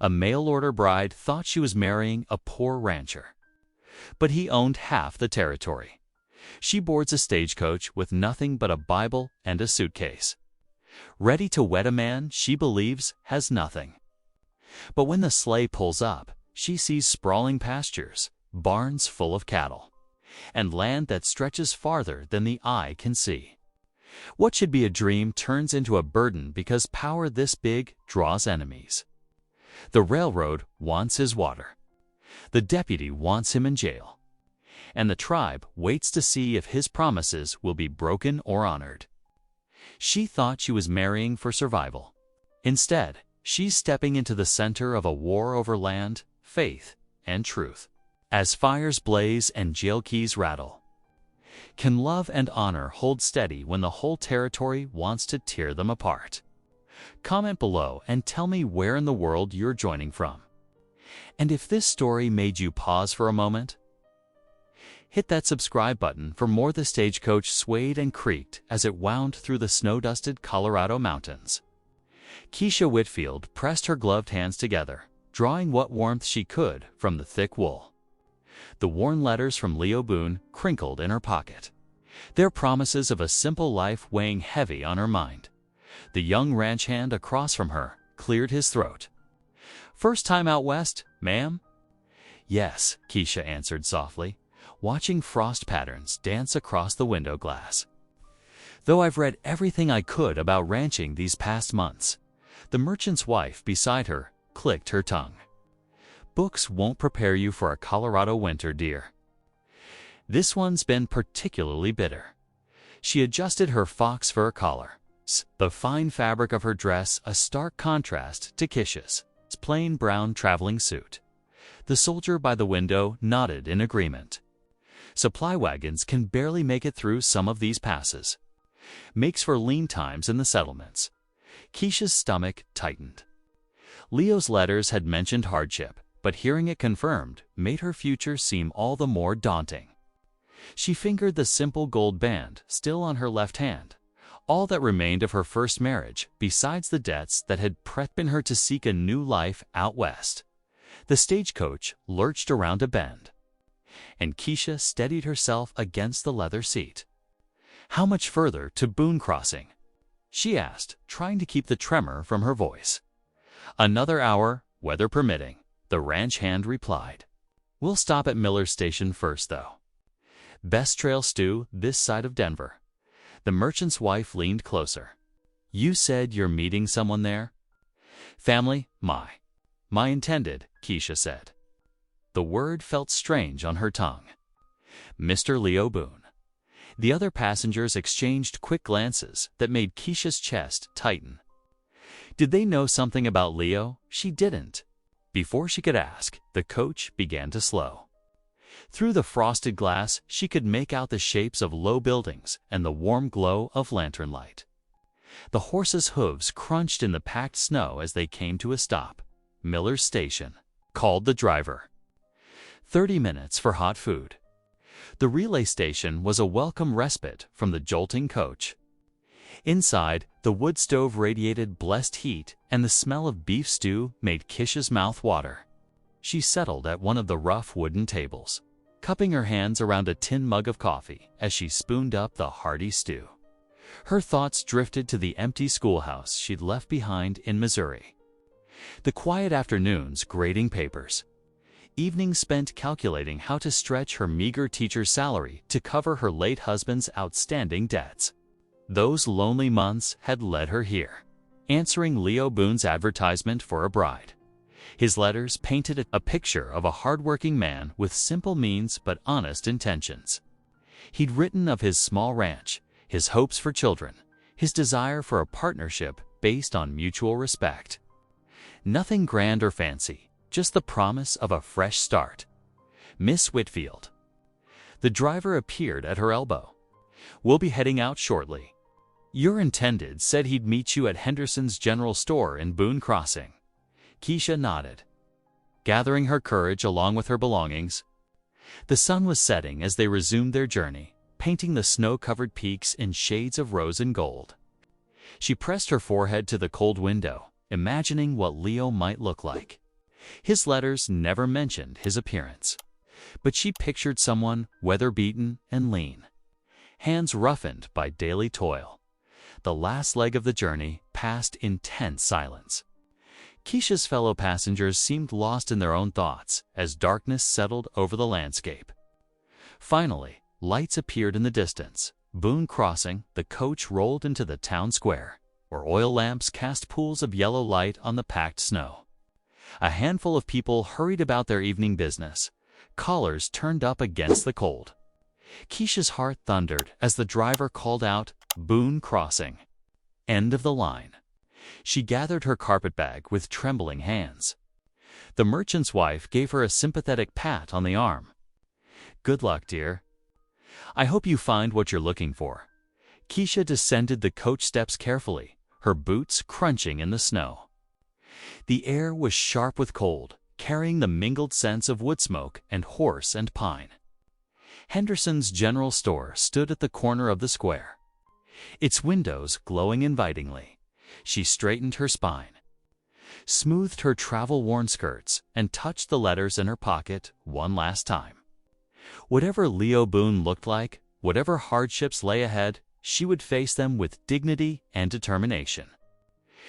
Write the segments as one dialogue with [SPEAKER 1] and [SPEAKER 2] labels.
[SPEAKER 1] A mail-order bride thought she was marrying a poor rancher. But he owned half the territory. She boards a stagecoach with nothing but a Bible and a suitcase. Ready to wed a man she believes has nothing. But when the sleigh pulls up, she sees sprawling pastures, barns full of cattle, and land that stretches farther than the eye can see. What should be a dream turns into a burden because power this big draws enemies. The railroad wants his water. The deputy wants him in jail. And the tribe waits to see if his promises will be broken or honored. She thought she was marrying for survival. Instead, she's stepping into the center of a war over land, faith, and truth. As fires blaze and jail keys rattle, can love and honor hold steady when the whole territory wants to tear them apart? Comment below and tell me where in the world you're joining from. And if this story made you pause for a moment, hit that subscribe button for more. The stagecoach swayed and creaked as it wound through the snow-dusted Colorado mountains. Keisha Whitfield pressed her gloved hands together, drawing what warmth she could from the thick wool. The worn letters from Leo Boone crinkled in her pocket, their promises of a simple life weighing heavy on her mind. The young ranch hand across from her cleared his throat. "First time out west, ma'am?" "Yes," Keisha answered softly, watching frost patterns dance across the window glass. "Though I've read everything I could about ranching these past months." The merchant's wife beside her clicked her tongue. "Books won't prepare you for a Colorado winter, dear. This one's been particularly bitter." She adjusted her fox fur collar, the fine fabric of her dress a stark contrast to Keisha's plain brown traveling suit. The soldier by the window nodded in agreement. Supply wagons can barely make it through some of these passes. Makes for lean times in the settlements. Keisha's stomach tightened. Leo's letters had mentioned hardship, but hearing it confirmed made her future seem all the more daunting. She fingered the simple gold band still on her left hand, all that remained of her first marriage, besides the debts that had prepped her to seek a new life out west. The stagecoach lurched around a bend, and Keisha steadied herself against the leather seat. "How much further to Boone Crossing?" she asked, trying to keep the tremor from her voice. "Another hour, weather permitting," the ranch hand replied. "We'll stop at Miller's Station first, though. Best trail stew this side of Denver." The merchant's wife leaned closer. "You said you're meeting someone there?" "Family, my intended," Keisha said. The word felt strange on her tongue. "Mr. Leo Boone." The other passengers exchanged quick glances that made Keisha's chest tighten. Did they know something about Leo? She didn't. Before she could ask, the coach began to slow. Through the frosted glass, she could make out the shapes of low buildings and the warm glow of lantern light. The horses' hooves crunched in the packed snow as they came to a stop. "Miller's Station," called the driver. 30 minutes for hot food. The relay station was a welcome respite from the jolting coach. Inside, the wood stove radiated blessed heat, and the smell of beef stew made Keisha's mouth water. She settled at one of the rough wooden tables, cupping her hands around a tin mug of coffee as she spooned up the hearty stew. Her thoughts drifted to the empty schoolhouse she'd left behind in Missouri. The quiet afternoons grading papers. Evenings spent calculating how to stretch her meager teacher's salary to cover her late husband's outstanding debts. Those lonely months had led her here, answering Leo Boone's advertisement for a bride. His letters painted a picture of a hardworking man with simple means but honest intentions. He'd written of his small ranch, his hopes for children, his desire for a partnership based on mutual respect. Nothing grand or fancy, just the promise of a fresh start. "Miss Whitfield." The driver appeared at her elbow. "We'll be heading out shortly. Your intended said he'd meet you at Henderson's General Store in Boone Crossing." Keisha nodded, gathering her courage along with her belongings. The sun was setting as they resumed their journey, painting the snow-covered peaks in shades of rose and gold. She pressed her forehead to the cold window, imagining what Leo might look like. His letters never mentioned his appearance, but she pictured someone weather-beaten and lean, hands roughened by daily toil. The last leg of the journey passed in tense silence. Keisha's fellow passengers seemed lost in their own thoughts as darkness settled over the landscape. Finally, lights appeared in the distance. Boone crossing, the coach rolled into the town square, where oil lamps cast pools of yellow light on the packed snow. A handful of people hurried about their evening business, collars turned up against the cold. Keisha's heart thundered as the driver called out, "Boone crossing." End of the line. She gathered her carpetbag with trembling hands. The merchant's wife gave her a sympathetic pat on the arm. "Good luck, dear. I hope you find what you're looking for." Keisha descended the coach steps carefully, her boots crunching in the snow. The air was sharp with cold, carrying the mingled scents of wood smoke and horse and pine. Henderson's general store stood at the corner of the square, its windows glowing invitingly. She straightened her spine, smoothed her travel-worn skirts, and touched the letters in her pocket one last time. Whatever Leo Boone looked like, whatever hardships lay ahead, she would face them with dignity and determination.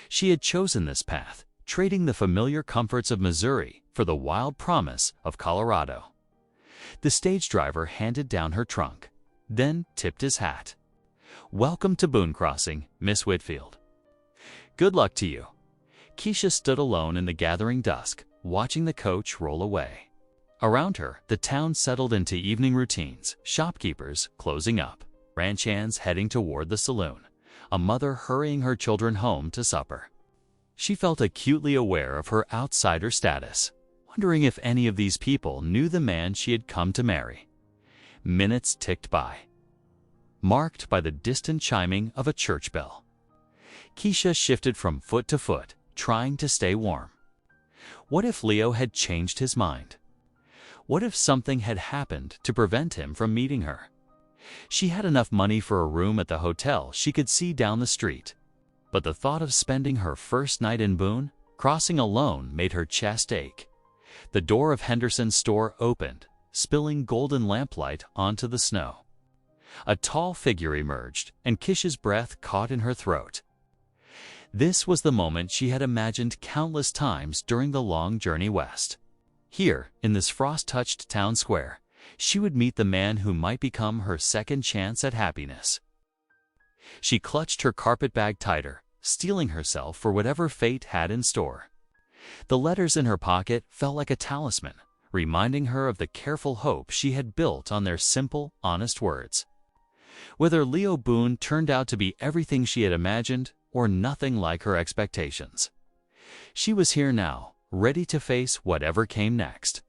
[SPEAKER 1] She had chosen this path, trading the familiar comforts of Missouri for the wild promise of Colorado. The stage driver handed down her trunk, then tipped his hat. "Welcome to Boone Crossing, Miss Whitfield." "Good luck to you." Keisha stood alone in the gathering dusk, watching the coach roll away. Around her, the town settled into evening routines, shopkeepers closing up, ranch hands heading toward the saloon, a mother hurrying her children home to supper. She felt acutely aware of her outsider status, wondering if any of these people knew the man she had come to marry. Minutes ticked by, marked by the distant chiming of a church bell. Keisha shifted from foot to foot, trying to stay warm. What if Leo had changed his mind? What if something had happened to prevent him from meeting her? She had enough money for a room at the hotel she could see down the street, but the thought of spending her first night in Boone, crossing alone, made her chest ache. The door of Henderson's store opened, spilling golden lamplight onto the snow. A tall figure emerged, and Keisha's breath caught in her throat. This was the moment she had imagined countless times during the long journey west. Here, in this frost-touched town square, she would meet the man who might become her second chance at happiness. She clutched her carpetbag tighter, steeling herself for whatever fate had in store. The letters in her pocket felt like a talisman, reminding her of the careful hope she had built on their simple, honest words. Whether Leo Boone turned out to be everything she had imagined or nothing like her expectations, she was here now, ready to face whatever came next.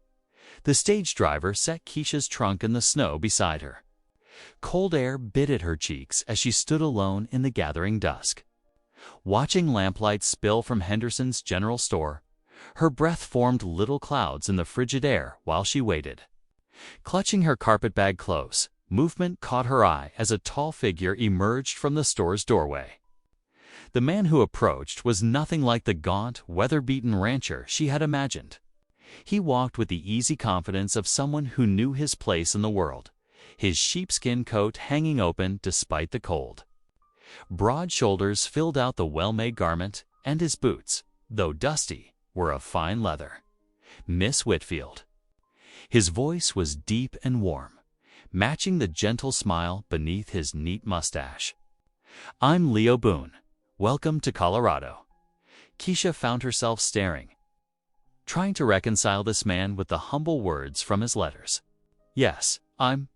[SPEAKER 1] The stage driver set Keisha's trunk in the snow beside her. Cold air bit at her cheeks as she stood alone in the gathering dusk. Watching lamplight spill from Henderson's general store, her breath formed little clouds in the frigid air while she waited. Clutching her carpetbag close, movement caught her eye as a tall figure emerged from the store's doorway. The man who approached was nothing like the gaunt, weather-beaten rancher she had imagined. He walked with the easy confidence of someone who knew his place in the world, his sheepskin coat hanging open despite the cold. Broad shoulders filled out the well-made garment, and his boots, though dusty, were of fine leather. "Miss Whitfield." His voice was deep and warm, matching the gentle smile beneath his neat mustache. "I'm Leo Boone. Welcome to Colorado." Keisha found herself staring, trying to reconcile this man with the humble words from his letters. "Yes, I'm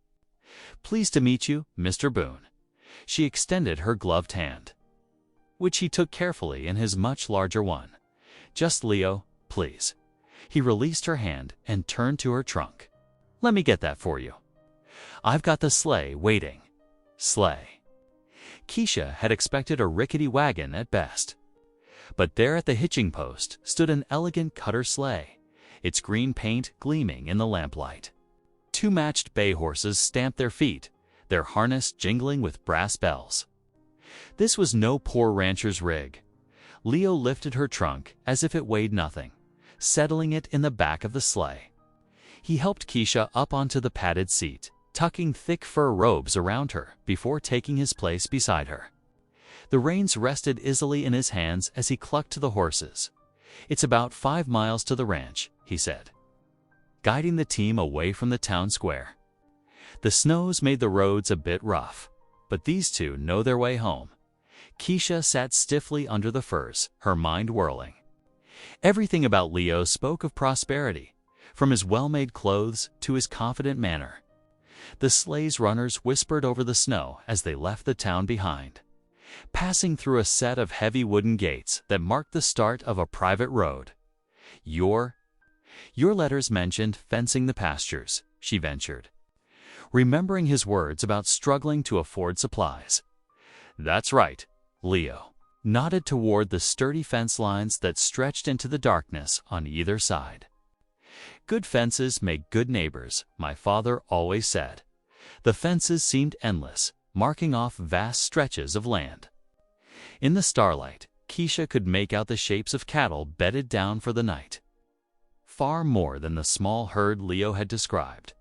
[SPEAKER 1] pleased to meet you, Mr. Boone." She extended her gloved hand, which he took carefully in his much larger one. "Just Leo, please." He released her hand and turned to her trunk. "Let me get that for you. I've got the sleigh waiting." Sleigh. Keisha had expected a rickety wagon at best. But there at the hitching post stood an elegant cutter sleigh, its green paint gleaming in the lamplight. Two matched bay horses stamped their feet, their harness jingling with brass bells. This was no poor rancher's rig. Leo lifted her trunk as if it weighed nothing, settling it in the back of the sleigh. He helped Keisha up onto the padded seat, tucking thick fur robes around her before taking his place beside her. The reins rested easily in his hands as he clucked to the horses. "It's about 5 miles to the ranch," he said, guiding the team away from the town square. The snows made the roads a bit rough, but these two know their way home. Keisha sat stiffly under the firs, her mind whirling. Everything about Leo spoke of prosperity, from his well-made clothes to his confident manner. The sleigh's runners whispered over the snow as they left the town behind, passing through a set of heavy wooden gates that marked the start of a private road. Your letters mentioned fencing the pastures," she ventured, remembering his words about struggling to afford supplies. "That's right," Leo nodded toward the sturdy fence lines that stretched into the darkness on either side. "Good fences make good neighbors," my father always said. The fences seemed endless, marking off vast stretches of land. In the starlight, Keisha could make out the shapes of cattle bedded down for the night. Far more than the small herd Leo had described.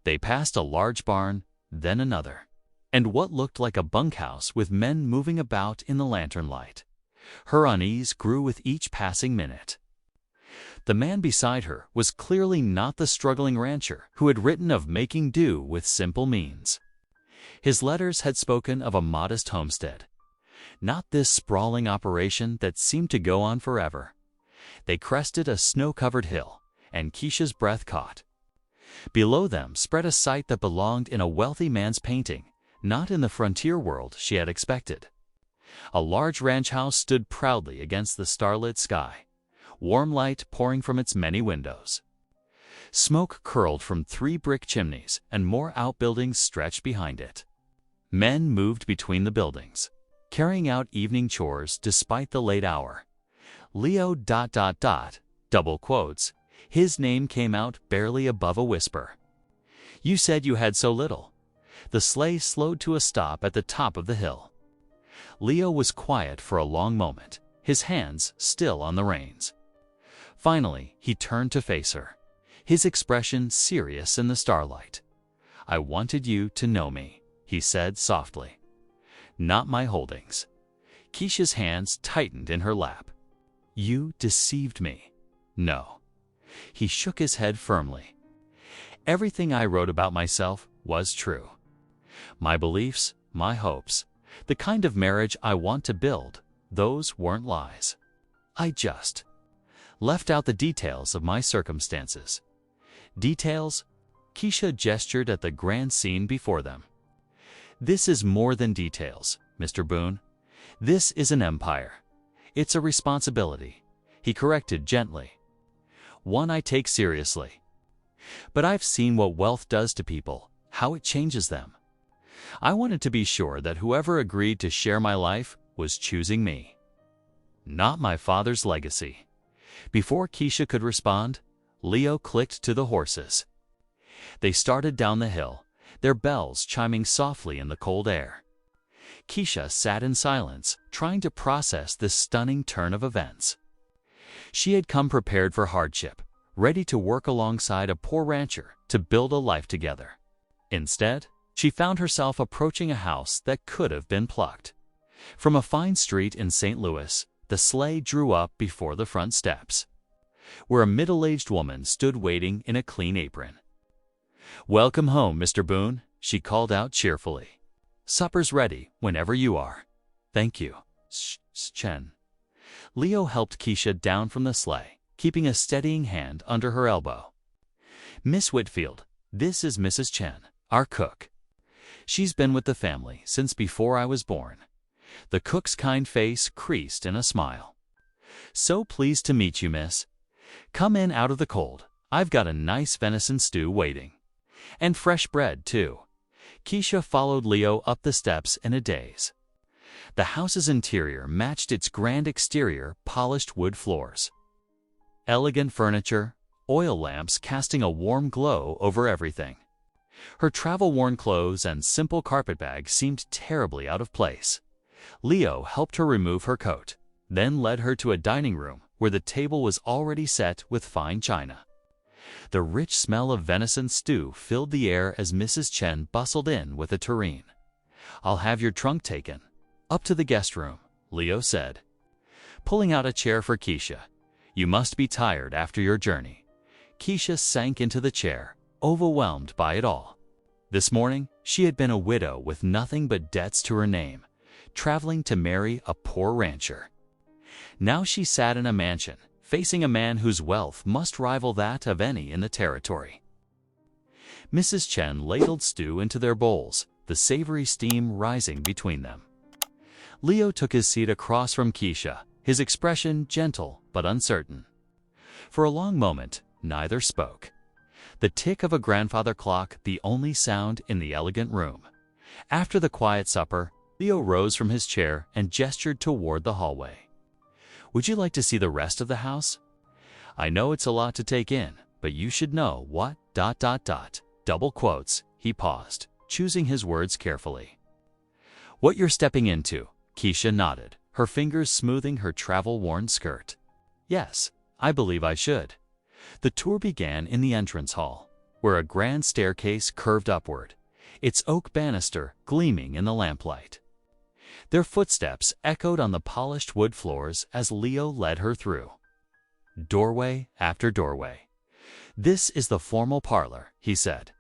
[SPEAKER 1] They passed a large barn, then another, and what looked like a bunkhouse with men moving about in the lantern light. Her unease grew with each passing minute. The man beside her was clearly not the struggling rancher who had written of making do with simple means. His letters had spoken of a modest homestead, not this sprawling operation that seemed to go on forever. They crested a snow-covered hill, and Keisha's breath caught. Below them spread a sight that belonged in a wealthy man's painting, not in the frontier world she had expected. A large ranch house stood proudly against the starlit sky, warm light pouring from its many windows. Smoke curled from 3 brick chimneys, and more outbuildings stretched behind it. Men moved between the buildings, carrying out evening chores despite the late hour. Leo ... double quotes, his name came out barely above a whisper. "You said you had so little." The sleigh slowed to a stop at the top of the hill. Leo was quiet for a long moment, his hands still on the reins. Finally, he turned to face her, his expression serious in the starlight. "I wanted you to know me," he said softly. "Not my holdings." Keisha's hands tightened in her lap. "You deceived me." "No." He shook his head firmly. "Everything I wrote about myself was true. My beliefs, my hopes, the kind of marriage I want to build, those weren't lies. I just left out the details of my circumstances." Details? Keisha gestured at the grand scene before them. "This is more than details, Mr. Boone. This is an empire. It's a responsibility," he corrected gently. "One I take seriously. But I've seen what wealth does to people, how it changes them. I wanted to be sure that whoever agreed to share my life was choosing me, not my father's legacy." Before Keisha could respond, Leo clicked to the horses. They started down the hill, their bells chiming softly in the cold air. Keisha sat in silence, trying to process this stunning turn of events. She had come prepared for hardship, ready to work alongside a poor rancher to build a life together. Instead, she found herself approaching a house that could have been plucked. From a fine street in St. Louis, the sleigh drew up before the front steps, where a middle-aged woman stood waiting in a clean apron. "Welcome home, Mr. Boone," she called out cheerfully. "Supper's ready whenever you are." "Thank you, Chen." Leo helped Keisha down from the sleigh, keeping a steadying hand under her elbow. "Miss Whitfield, this is Mrs. Chen, our cook. She's been with the family since before I was born." The cook's kind face creased in a smile. "So pleased to meet you, miss. Come in out of the cold. I've got a nice venison stew waiting. And fresh bread, too." Keisha followed Leo up the steps in a daze. The house's interior matched its grand exterior, polished wood floors. Elegant furniture, oil lamps casting a warm glow over everything. Her travel-worn clothes and simple carpetbag seemed terribly out of place. Leo helped her remove her coat, then led her to a dining room where the table was already set with fine china. The rich smell of venison stew filled the air as Mrs. Chen bustled in with a tureen. "I'll have your trunk taken. Up to the guest room," Leo said, pulling out a chair for Keisha. "You must be tired after your journey." Keisha sank into the chair, overwhelmed by it all. This morning, she had been a widow with nothing but debts to her name, traveling to marry a poor rancher. Now she sat in a mansion, facing a man whose wealth must rival that of any in the territory. Mrs. Chen ladled stew into their bowls, the savory steam rising between them. Leo took his seat across from Keisha, his expression gentle but uncertain. For a long moment, neither spoke. The tick of a grandfather clock the only sound in the elegant room. After the quiet supper, Leo rose from his chair and gestured toward the hallway. "Would you like to see the rest of the house? I know it's a lot to take in, but you should know what... double quotes." He paused, choosing his words carefully. "What you're stepping into," Keisha nodded, her fingers smoothing her travel-worn skirt. "Yes, I believe I should." The tour began in the entrance hall, where a grand staircase curved upward, its oak banister gleaming in the lamplight. Their footsteps echoed on the polished wood floors as Leo led her through. Doorway after doorway. "This is the formal parlor," he said,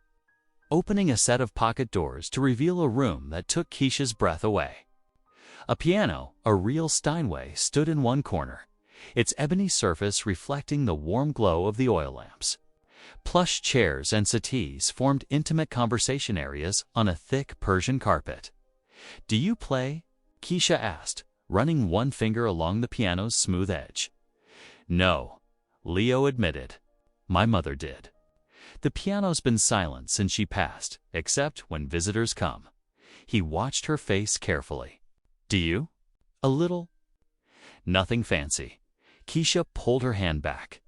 [SPEAKER 1] opening a set of pocket doors to reveal a room that took Keisha's breath away. A piano, a real Steinway, stood in one corner, its ebony surface reflecting the warm glow of the oil lamps. Plush chairs and settees formed intimate conversation areas on a thick Persian carpet. "Do you play?" Keisha asked, running one finger along the piano's smooth edge. "No," Leo admitted. "My mother did." The piano's been silent since she passed, except when visitors come. He watched her face carefully. "Do you?" "A little." "Nothing fancy." Keisha pulled her hand back,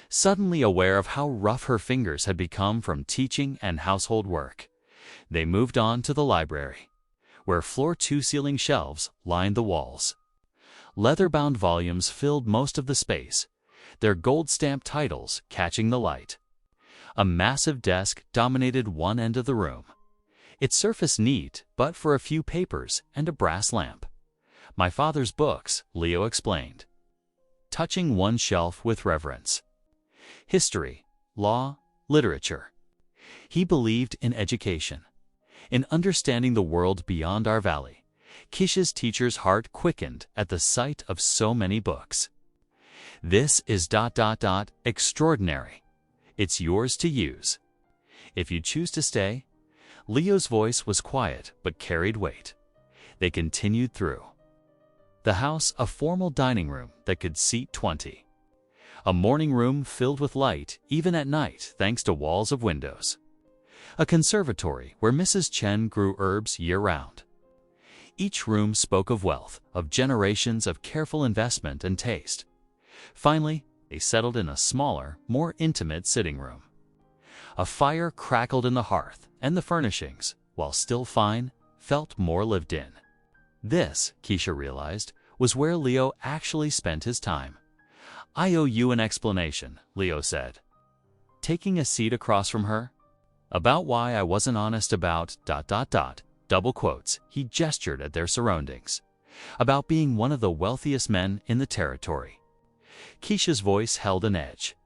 [SPEAKER 1] suddenly aware of how rough her fingers had become from teaching and household work. They moved on to the library, where floor-to-ceiling shelves lined the walls. Leather-bound volumes filled most of the space, their gold-stamped titles catching the light. A massive desk dominated one end of the room, its surface neat but for a few papers and a brass lamp. "My father's books," Leo explained, touching one shelf with reverence. "History, law, literature." He believed in education, in understanding the world beyond our valley. Keisha's teacher's heart quickened at the sight of so many books. "This is extraordinary. It's yours to use. If you choose to stay." Leo's voice was quiet but carried weight. They continued through the house, a formal dining room that could seat 20. A morning room filled with light, even at night, thanks to walls of windows. A conservatory where Mrs. Chen grew herbs year-round. Each room spoke of wealth, of generations of careful investment and taste. Finally, they settled in a smaller, more intimate sitting room. A fire crackled in the hearth, and the furnishings, while still fine, felt more lived in. This, Keisha realized, was where Leo actually spent his time. "I owe you an explanation," Leo said, taking a seat across from her. "About why I wasn't honest about... double quotes." He gestured at their surroundings. "About being one of the wealthiest men in the territory." Keisha's voice held an edge.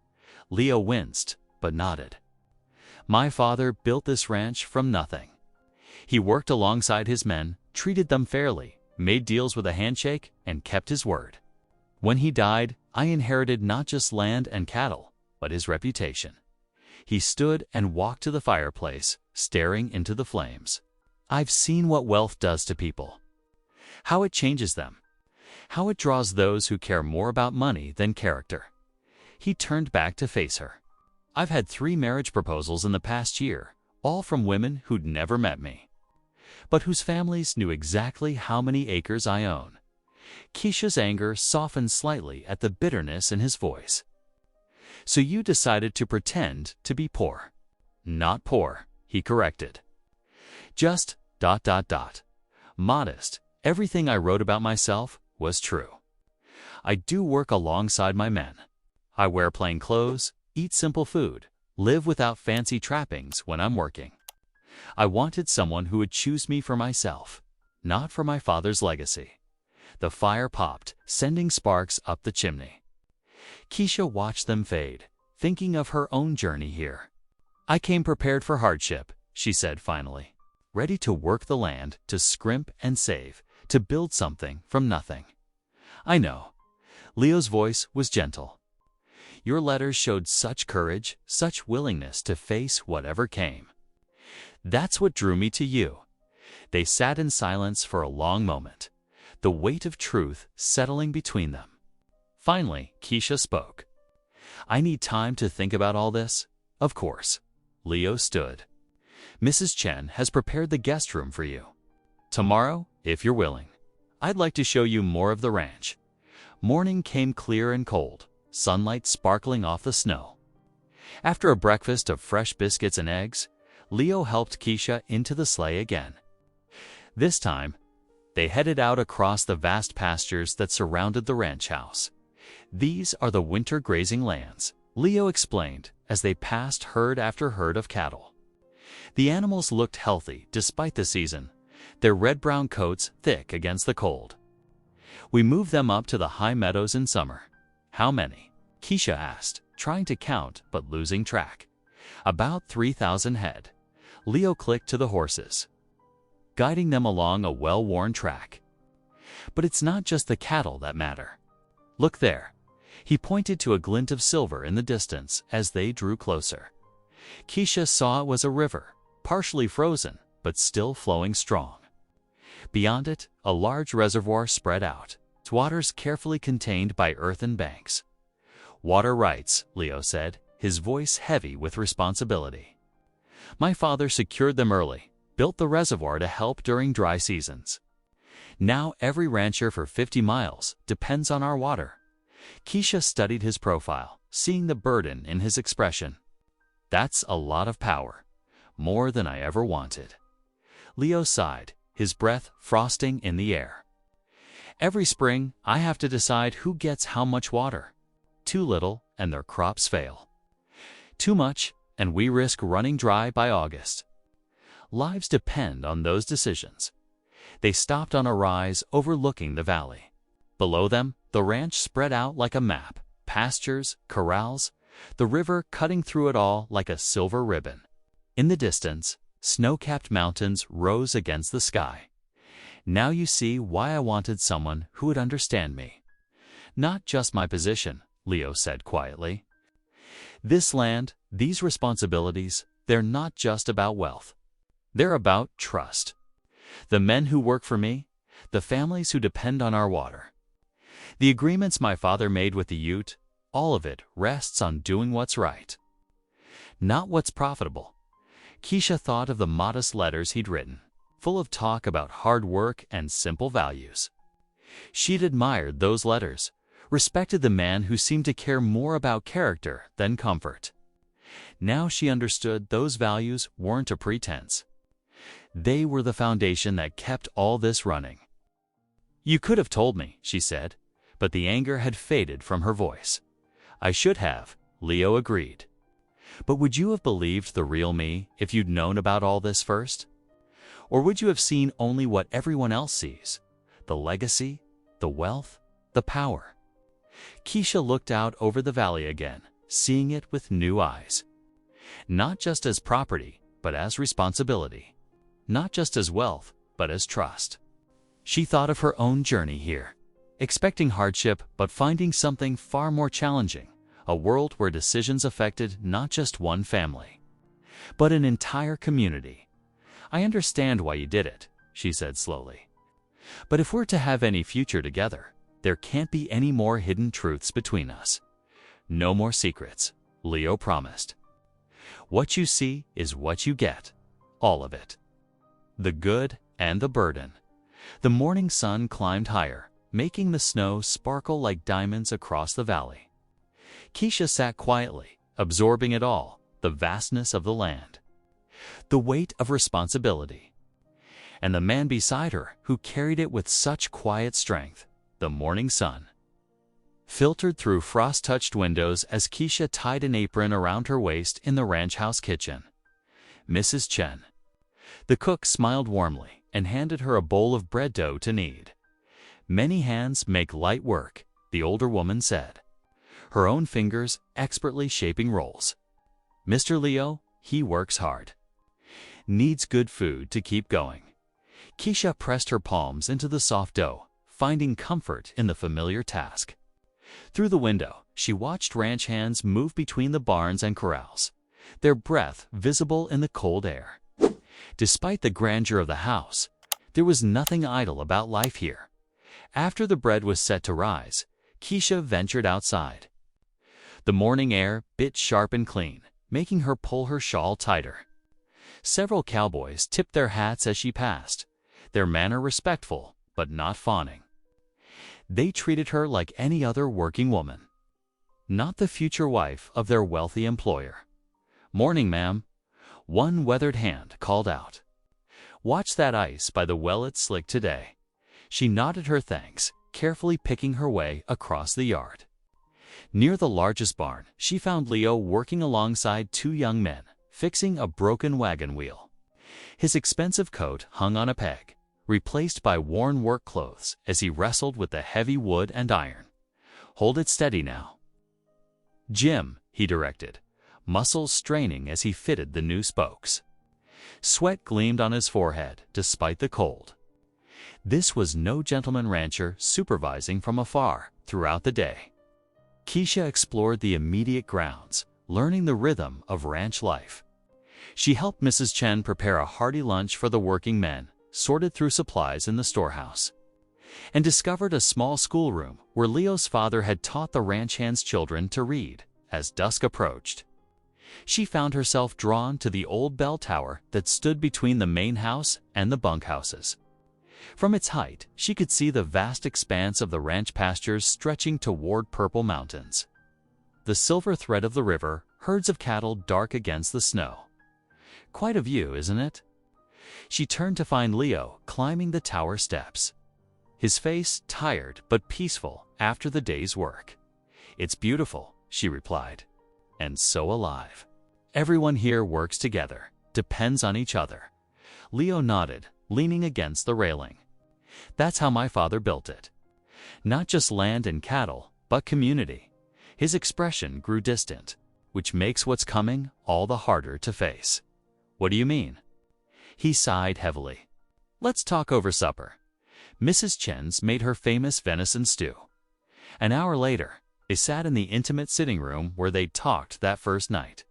[SPEAKER 1] Leo winced, but nodded. "My father built this ranch from nothing. He worked alongside his men, treated them fairly, made deals with a handshake, and kept his word. When he died, I inherited not just land and cattle, but his reputation." He stood and walked to the fireplace, staring into the flames. "I've seen what wealth does to people. How it changes them. How it draws those who care more about money than character." He turned back to face her. "I've had 3 marriage proposals in the past year, all from women who'd never met me, but whose families knew exactly how many acres I own." Keisha's anger softened slightly at the bitterness in his voice. "So you decided to pretend to be poor." "Not poor," he corrected. "Just... modest. Everything I wrote about myself was true. I do work alongside my men. I wear plain clothes, eat simple food, live without fancy trappings when I'm working. I wanted someone who would choose me for myself, not for my father's legacy. The fire popped, sending sparks up the chimney. Keisha watched them fade, thinking of her own journey here. I came prepared for hardship, she said finally, ready to work the land, to scrimp and save, to build something from nothing. I know. Leo's voice was gentle. Your letters showed such courage, such willingness to face whatever came. That's what drew me to you. They sat in silence for a long moment, the weight of truth settling between them. Finally, Keisha spoke. I need time to think about all this. Of course. Leo stood. Mrs. Chen has prepared the guest room for you. Tomorrow, if you're willing, I'd like to show you more of the ranch. Morning came clear and cold, sunlight sparkling off the snow. After a breakfast of fresh biscuits and eggs, Leo helped Keisha into the sleigh again. This time, they headed out across the vast pastures that surrounded the ranch house. These are the winter grazing lands, Leo explained as they passed herd after herd of cattle. The animals looked healthy despite the season, their red-brown coats thick against the cold. We moved them up to the high meadows in summer. How many? Keisha asked, trying to count but losing track. About 3,000 head. Leo clicked to the horses, guiding them along a well-worn track. But it's not just the cattle that matter. Look there. He pointed to a glint of silver in the distance as they drew closer. Keisha saw it was a river, partially frozen, but still flowing strong. Beyond it, a large reservoir spread out, its waters carefully contained by earthen banks. Water rights, Leo said, his voice heavy with responsibility. My father secured them early, built the reservoir to help during dry seasons. Now every rancher for 50 miles depends on our water. Keisha studied his profile, seeing the burden in his expression. That's a lot of power, more than I ever wanted. Leo sighed, his breath frosting in the air. Every spring, I have to decide who gets how much water. Too little, and their crops fail. Too much, and we risk running dry by August. Lives depend on those decisions. They stopped on a rise overlooking the valley. Below them, the ranch spread out like a map, pastures, corrals, the river cutting through it all like a silver ribbon. In the distance, snow-capped mountains rose against the sky. Now you see why I wanted someone who would understand me. Not just my position, Leo said quietly. This land, these responsibilities, they're not just about wealth. They're about trust. The men who work for me, the families who depend on our water. The agreements my father made with the Ute, all of it rests on doing what's right. Not what's profitable. Keisha thought of the modest letters he'd written, full of talk about hard work and simple values. She'd admired those letters, respected the man who seemed to care more about character than comfort. Now she understood those values weren't a pretense. They were the foundation that kept all this running. You could have told me, she said, but the anger had faded from her voice. I should have, Leo agreed. But would you have believed the real me if you'd known about all this first? Or would you have seen only what everyone else sees? The legacy, the wealth, the power. Keisha looked out over the valley again, seeing it with new eyes. Not just as property, but as responsibility. Not just as wealth, but as trust. She thought of her own journey here, expecting hardship but finding something far more challenging, a world where decisions affected not just one family, but an entire community. I understand why you did it, she said slowly. But if we're to have any future together, there can't be any more hidden truths between us. No more secrets, Leo promised. What you see is what you get, all of it. The good and the burden. The morning sun climbed higher, making the snow sparkle like diamonds across the valley. Keisha sat quietly, absorbing it all, the vastness of the land, the weight of responsibility, and the man beside her who carried it with such quiet strength, the morning sun. filtered through frost-touched windows as Keisha tied an apron around her waist in the ranch house kitchen. Mrs. Chen. The cook smiled warmly and handed her a bowl of bread dough to knead. Many hands make light work, the older woman said, her own fingers expertly shaping rolls. Mr. Leo, he works hard. Needs good food to keep going. Keisha pressed her palms into the soft dough, finding comfort in the familiar task. Through the window, she watched ranch hands move between the barns and corrals, their breath visible in the cold air. Despite the grandeur of the house, there was nothing idle about life here. After the bread was set to rise, Keisha ventured outside. The morning air bit sharp and clean, making her pull her shawl tighter. Several cowboys tipped their hats as she passed, their manner respectful but not fawning. They treated her like any other working woman, not the future wife of their wealthy employer. "Morning, ma'am," one weathered hand called out. "Watch that ice by the well, it's slick today." She nodded her thanks, carefully picking her way across the yard. Near the largest barn, she found Leo working alongside two young men, fixing a broken wagon wheel. His expensive coat hung on a peg, replaced by worn work clothes as he wrestled with the heavy wood and iron. "Hold it steady now, Jim," he directed, muscles straining as he fitted the new spokes. Sweat gleamed on his forehead despite the cold. This was no gentleman rancher supervising from afar throughout the day. Keisha explored the immediate grounds, learning the rhythm of ranch life. She helped Mrs. Chen prepare a hearty lunch for the working men, sorted through supplies in the storehouse, and discovered a small schoolroom where Leo's father had taught the ranch hand's children to read. As dusk approached, she found herself drawn to the old bell tower that stood between the main house and the bunkhouses. From its height, she could see the vast expanse of the ranch pastures stretching toward Purple Mountains. The silver thread of the river, herds of cattle dark against the snow. Quite a view, isn't it? She turned to find Leo climbing the tower steps, his face tired but peaceful after the day's work. "It's beautiful," she replied, "and so alive. Everyone here works together, depends on each other." Leo nodded, leaning against the railing. "That's how my father built it. Not just land and cattle, but community." His expression grew distant, which makes what's coming all the harder to face. "What do you mean?" He sighed heavily. "Let's talk over supper." Mrs. Chen's made her famous venison stew. An hour later, they sat in the intimate sitting room where they'd talked that first night.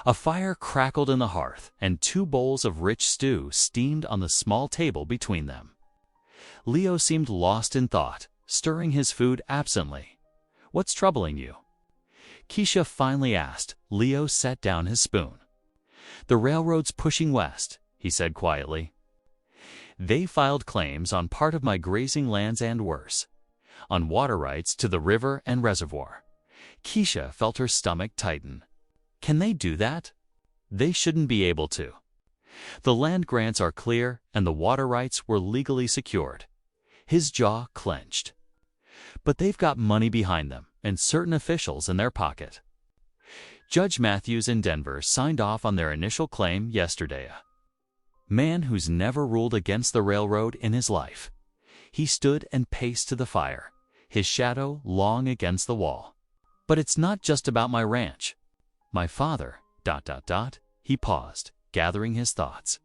[SPEAKER 1] A fire crackled in the hearth, and 2 bowls of rich stew steamed on the small table between them. Leo seemed lost in thought, stirring his food absently. "What's troubling you?" Keisha finally asked. Leo set down his spoon. "The railroad's pushing west," he said quietly. "They filed claims on part of my grazing lands and worse, on water rights to the river and reservoir." Keisha felt her stomach tighten. Can they do that? They shouldn't be able to. The land grants are clear and the water rights were legally secured. His jaw clenched. But they've got money behind them and certain officials in their pocket. Judge Matthews in Denver signed off on their initial claim yesterday. A man who's never ruled against the railroad in his life. He stood and paced to the fire, his shadow long against the wall. "But it's not just about my ranch. My father, ... He paused, gathering his thoughts.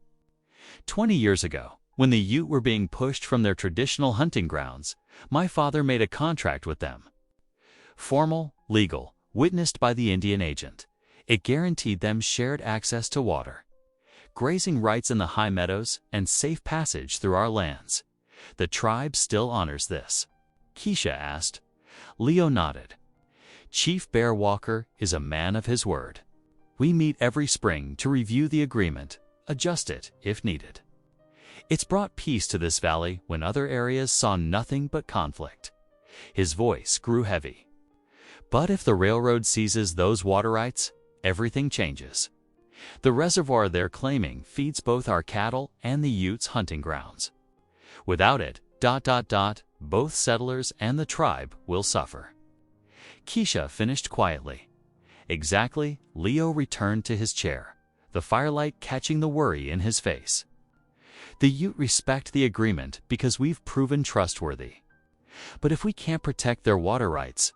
[SPEAKER 1] 20 years ago, when the Ute were being pushed from their traditional hunting grounds, my father made a contract with them. Formal, legal, witnessed by the Indian agent. It guaranteed them shared access to water, grazing rights in the high meadows, and safe passage through our lands. The tribe still honors this." Keisha asked. Leo nodded. "Chief Bear Walker is a man of his word. We meet every spring to review the agreement, adjust it if needed. It's brought peace to this valley when other areas saw nothing but conflict." His voice grew heavy. "But if the railroad seizes those water rights, everything changes. The reservoir they're claiming feeds both our cattle and the Utes' hunting grounds. Without it, ... both settlers and the tribe will suffer." Keisha finished quietly. Exactly, Leo returned to his chair, the firelight catching the worry in his face. The Ute respect the agreement because we've proven trustworthy. But if we can't protect their water rights, ...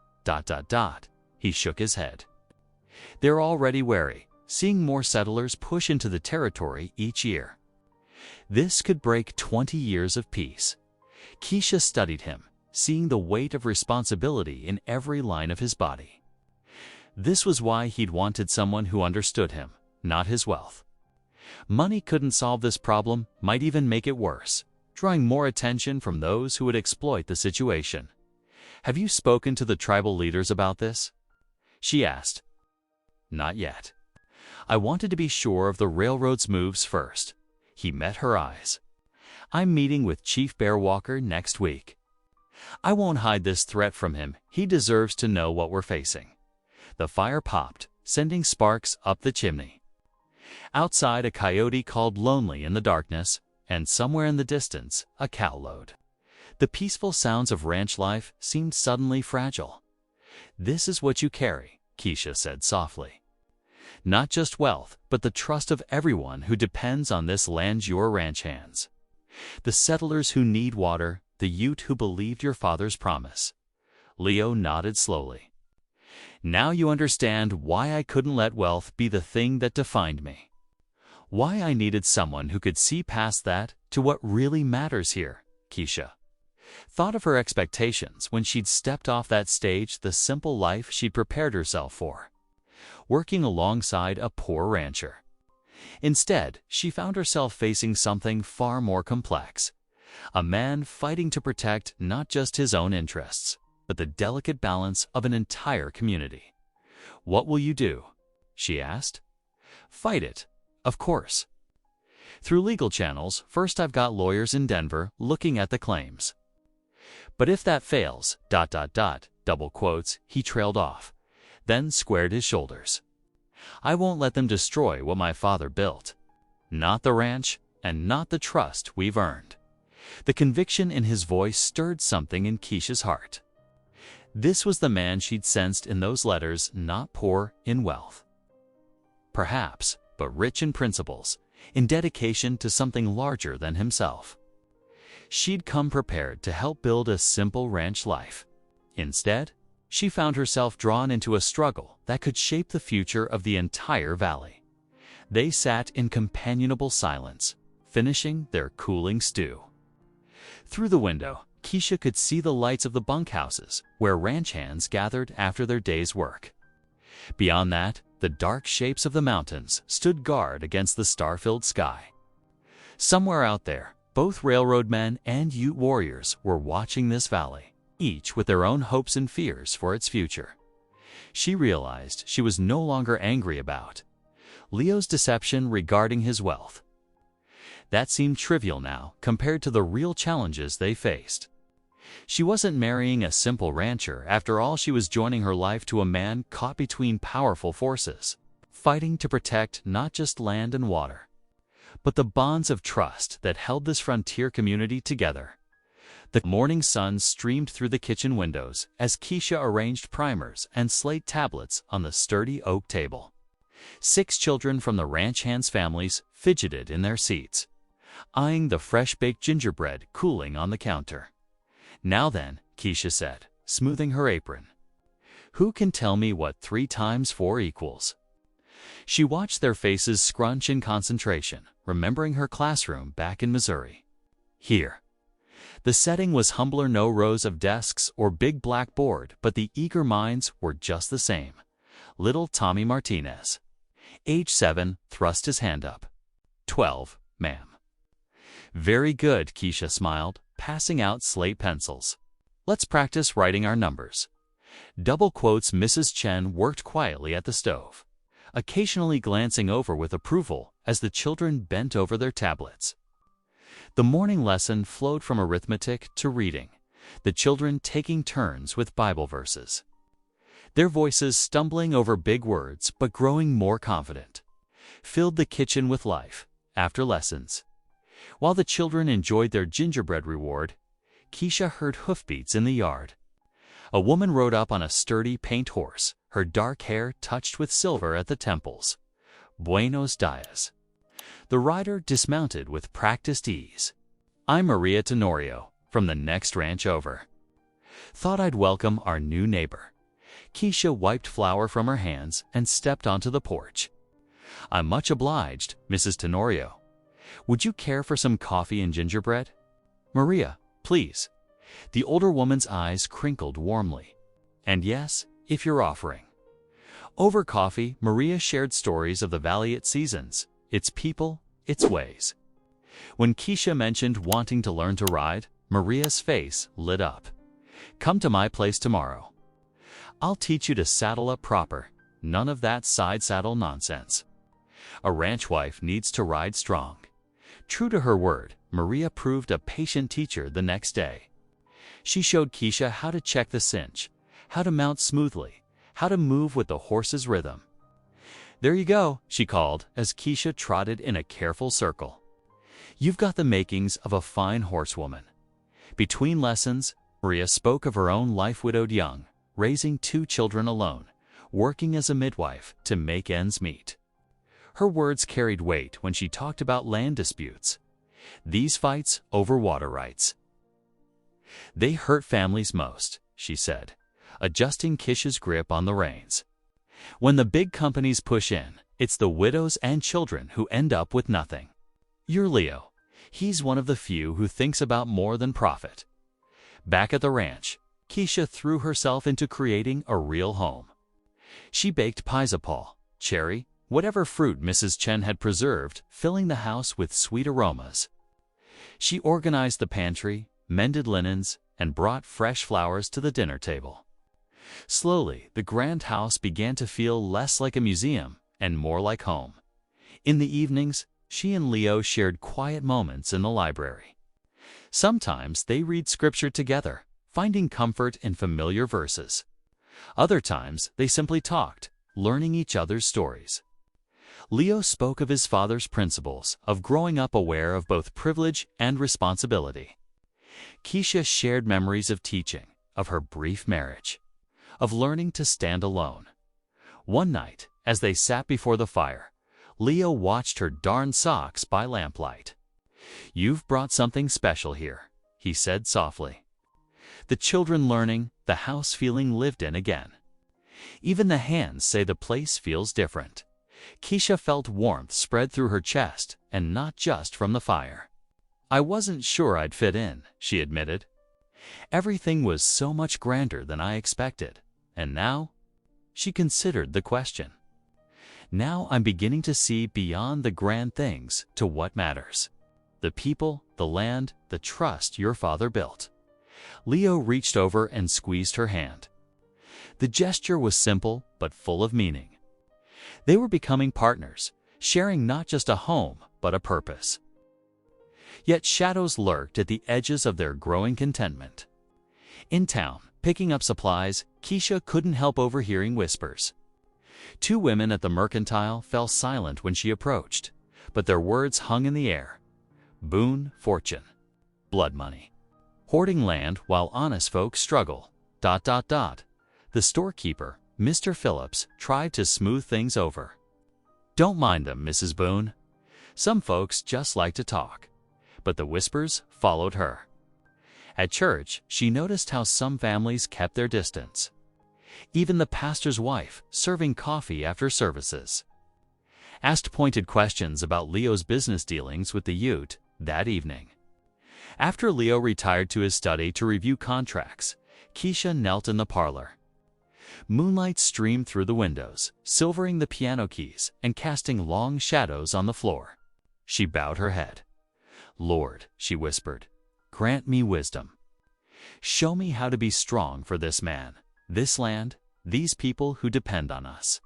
[SPEAKER 1] He shook his head. They're already wary, seeing more settlers push into the territory each year. This could break 20 years of peace. Keisha studied him, seeing the weight of responsibility in every line of his body. This was why he'd wanted someone who understood him, not his wealth. Money couldn't solve this problem, might even make it worse, drawing more attention from those who would exploit the situation. Have you spoken to the tribal leaders about this? She asked. Not yet. I wanted to be sure of the railroad's moves first. He met her eyes. I'm meeting with Chief Bear Walker next week. I won't hide this threat from him. He deserves to know what we're facing. The fire popped, sending sparks up the chimney. Outside, a coyote called lonely in the darkness, and somewhere in the distance, a cow lowed. The peaceful sounds of ranch life seemed suddenly fragile. This is what you carry, Keisha said softly. Not just wealth, but the trust of everyone who depends on this land, your ranch hands. The settlers who need water, the Ute who believed your father's promise. Leo nodded slowly. Now you understand why I couldn't let wealth be the thing that defined me. Why I needed someone who could see past that to what really matters here, Keisha. Thought of her expectations when she'd stepped off that stage, the simple life she'd prepared herself for, working alongside a poor rancher. Instead, she found herself facing something far more complex. A man fighting to protect not just his own interests, but the delicate balance of an entire community. What will you do? She asked. Fight it, of course. Through legal channels, first I've got lawyers in Denver looking at the claims. But if that fails, ... double quotes, he trailed off, then squared his shoulders. I won't let them destroy what my father built. Not the ranch, and not the trust we've earned. The conviction in his voice stirred something in Keisha's heart. This was the man she'd sensed in those letters, not poor in wealth, perhaps, but rich in principles, in dedication to something larger than himself. She'd come prepared to help build a simple ranch life. Instead, she found herself drawn into a struggle that could shape the future of the entire valley. They sat in companionable silence, finishing their cooling stew. Through the window, Keisha could see the lights of the bunkhouses where ranch hands gathered after their day's work. Beyond that, the dark shapes of the mountains stood guard against the star-filled sky. Somewhere out there, both railroad men and Ute warriors were watching this valley, each with their own hopes and fears for its future. She realized she was no longer angry about Leo's deception regarding his wealth. That seemed trivial now compared to the real challenges they faced. She wasn't marrying a simple rancher. After all, she was joining her life to a man caught between powerful forces, fighting to protect not just land and water, but the bonds of trust that held this frontier community together. The morning sun streamed through the kitchen windows as Keisha arranged primers and slate tablets on the sturdy oak table. 6 children from the ranch hands' families fidgeted in their seats, eyeing the fresh-baked gingerbread cooling on the counter. Now then, Keisha said, smoothing her apron. Who can tell me what 3 times 4 equals? She watched their faces scrunch in concentration, remembering her classroom back in Missouri. Here. The setting was humbler, no rows of desks or big blackboard, but the eager minds were just the same. Little Tommy Martinez, age 7, thrust his hand up. 12, ma'am. Very good, Keisha smiled, passing out slate pencils. Let's practice writing our numbers. Double quotes. Mrs. Chen worked quietly at the stove, occasionally glancing over with approval as the children bent over their tablets. The morning lesson flowed from arithmetic to reading, the children taking turns with Bible verses. Their voices, stumbling over big words but growing more confident, filled the kitchen with life. After lessons, while the children enjoyed their gingerbread reward, Keisha heard hoofbeats in the yard. A woman rode up on a sturdy paint horse, her dark hair touched with silver at the temples. Buenos dias. The rider dismounted with practiced ease. I'm Maria Tenorio, from the next ranch over. Thought I'd welcome our new neighbor. Keisha wiped flour from her hands and stepped onto the porch. I'm much obliged, Mrs. Tenorio. Would you care for some coffee and gingerbread? Maria, please. The older woman's eyes crinkled warmly. And yes, if you're offering. Over coffee, Maria shared stories of the valley it seasons, its people, its ways. When Keisha mentioned wanting to learn to ride, Maria's face lit up. Come to my place tomorrow. I'll teach you to saddle up proper, none of that side saddle nonsense. A ranch wife needs to ride strong. True to her word, Maria proved a patient teacher the next day. She showed Keisha how to check the cinch, how to mount smoothly, how to move with the horse's rhythm. There you go, she called as Keisha trotted in a careful circle. You've got the makings of a fine horsewoman. Between lessons, Maria spoke of her own life widowed young, raising 2 children alone, working as a midwife to make ends meet. Her words carried weight when she talked about land disputes. These fights over water rights. They hurt families most, she said, adjusting Keisha's grip on the reins. When the big companies push in, it's the widows and children who end up with nothing. You're Leo. He's one of the few who thinks about more than profit. Back at the ranch, Keisha threw herself into creating a real home. She baked pineapple, cherry, whatever fruit Mrs. Chen had preserved, filling the house with sweet aromas. She organized the pantry, mended linens, and brought fresh flowers to the dinner table. Slowly, the grand house began to feel less like a museum and more like home. In the evenings, she and Leo shared quiet moments in the library. Sometimes they read scripture together, finding comfort in familiar verses. Other times, they simply talked, learning each other's stories. Leo spoke of his father's principles, of growing up aware of both privilege and responsibility. Keisha shared memories of teaching, of her brief marriage, of learning to stand alone. One night, as they sat before the fire, Leo watched her darn socks by lamplight. You've brought something special here, he said softly. The children learning, the house feeling lived in again. Even the hands say the place feels different. Keisha felt warmth spread through her chest, and not just from the fire. I wasn't sure I'd fit in, she admitted. Everything was so much grander than I expected. And now? She considered the question. Now I'm beginning to see beyond the grand things to what matters. The people, the land, the trust your father built. Leo reached over and squeezed her hand. The gesture was simple but full of meaning. They were becoming partners, sharing not just a home but a purpose. Yet shadows lurked at the edges of their growing contentment. In town, picking up supplies, Keisha couldn't help overhearing whispers. 2 women at the mercantile fell silent when she approached, but their words hung in the air. Boon, fortune. Blood money. Hoarding land while honest folks struggle. ... The storekeeper, Mr. Phillips, tried to smooth things over. Don't mind them, Mrs. Boone. Some folks just like to talk. But the whispers followed her. At church, she noticed how some families kept their distance. Even the pastor's wife, serving coffee after services, asked pointed questions about Leo's business dealings with the Ute that evening. After Leo retired to his study to review contracts, Keisha knelt in the parlor. Moonlight streamed through the windows, silvering the piano keys and casting long shadows on the floor. She bowed her head. Lord, she whispered, grant me wisdom. Show me how to be strong for this man, this land, these people who depend on us.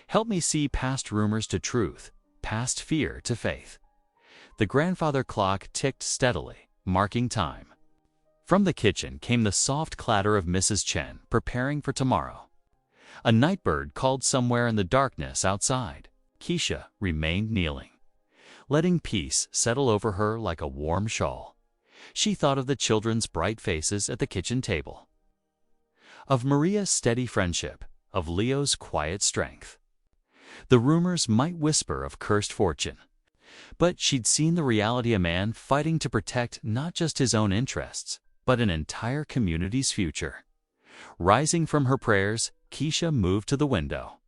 [SPEAKER 1] Help me see past rumors to truth, past fear to faith. The grandfather clock ticked steadily, marking time. From the kitchen came the soft clatter of Mrs. Chen preparing for tomorrow. A nightbird called somewhere in the darkness outside. Keisha remained kneeling, letting peace settle over her like a warm shawl. She thought of the children's bright faces at the kitchen table. of Maria's steady friendship, of Leo's quiet strength. The rumors might whisper of cursed fortune, but she'd seen the reality: a man fighting to protect not just his own interests, but an entire community's future. Rising from her prayers, Keisha moved to the window.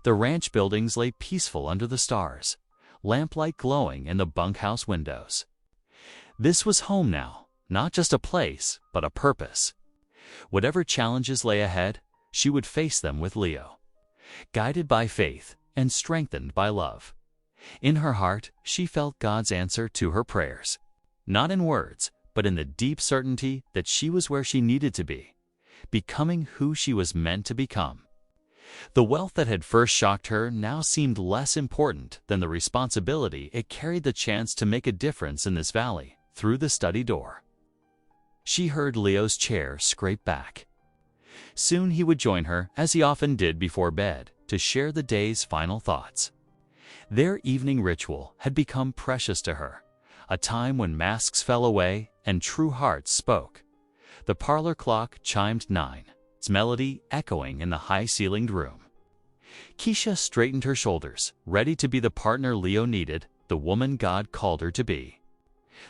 [SPEAKER 1] The ranch buildings lay peaceful under the stars, lamplight glowing in the bunkhouse windows. This was home now, not just a place, but a purpose. Whatever challenges lay ahead, she would face them with Leo, guided by faith and strengthened by love. In her heart, she felt God's answer to her prayers, not in words, but in the deep certainty that she was where she needed to be, becoming who she was meant to become. The wealth that had first shocked her now seemed less important than the responsibility it carried: the chance to make a difference in this valley through the study door. She heard Leo's chair scrape back. Soon he would join her, as he often did before bed, to share the day's final thoughts. Their evening ritual had become precious to her, a time when masks fell away and true hearts spoke. The parlor clock chimed 9, its melody echoing in the high-ceilinged room. Keisha straightened her shoulders, ready to be the partner Leo needed, the woman God called her to be.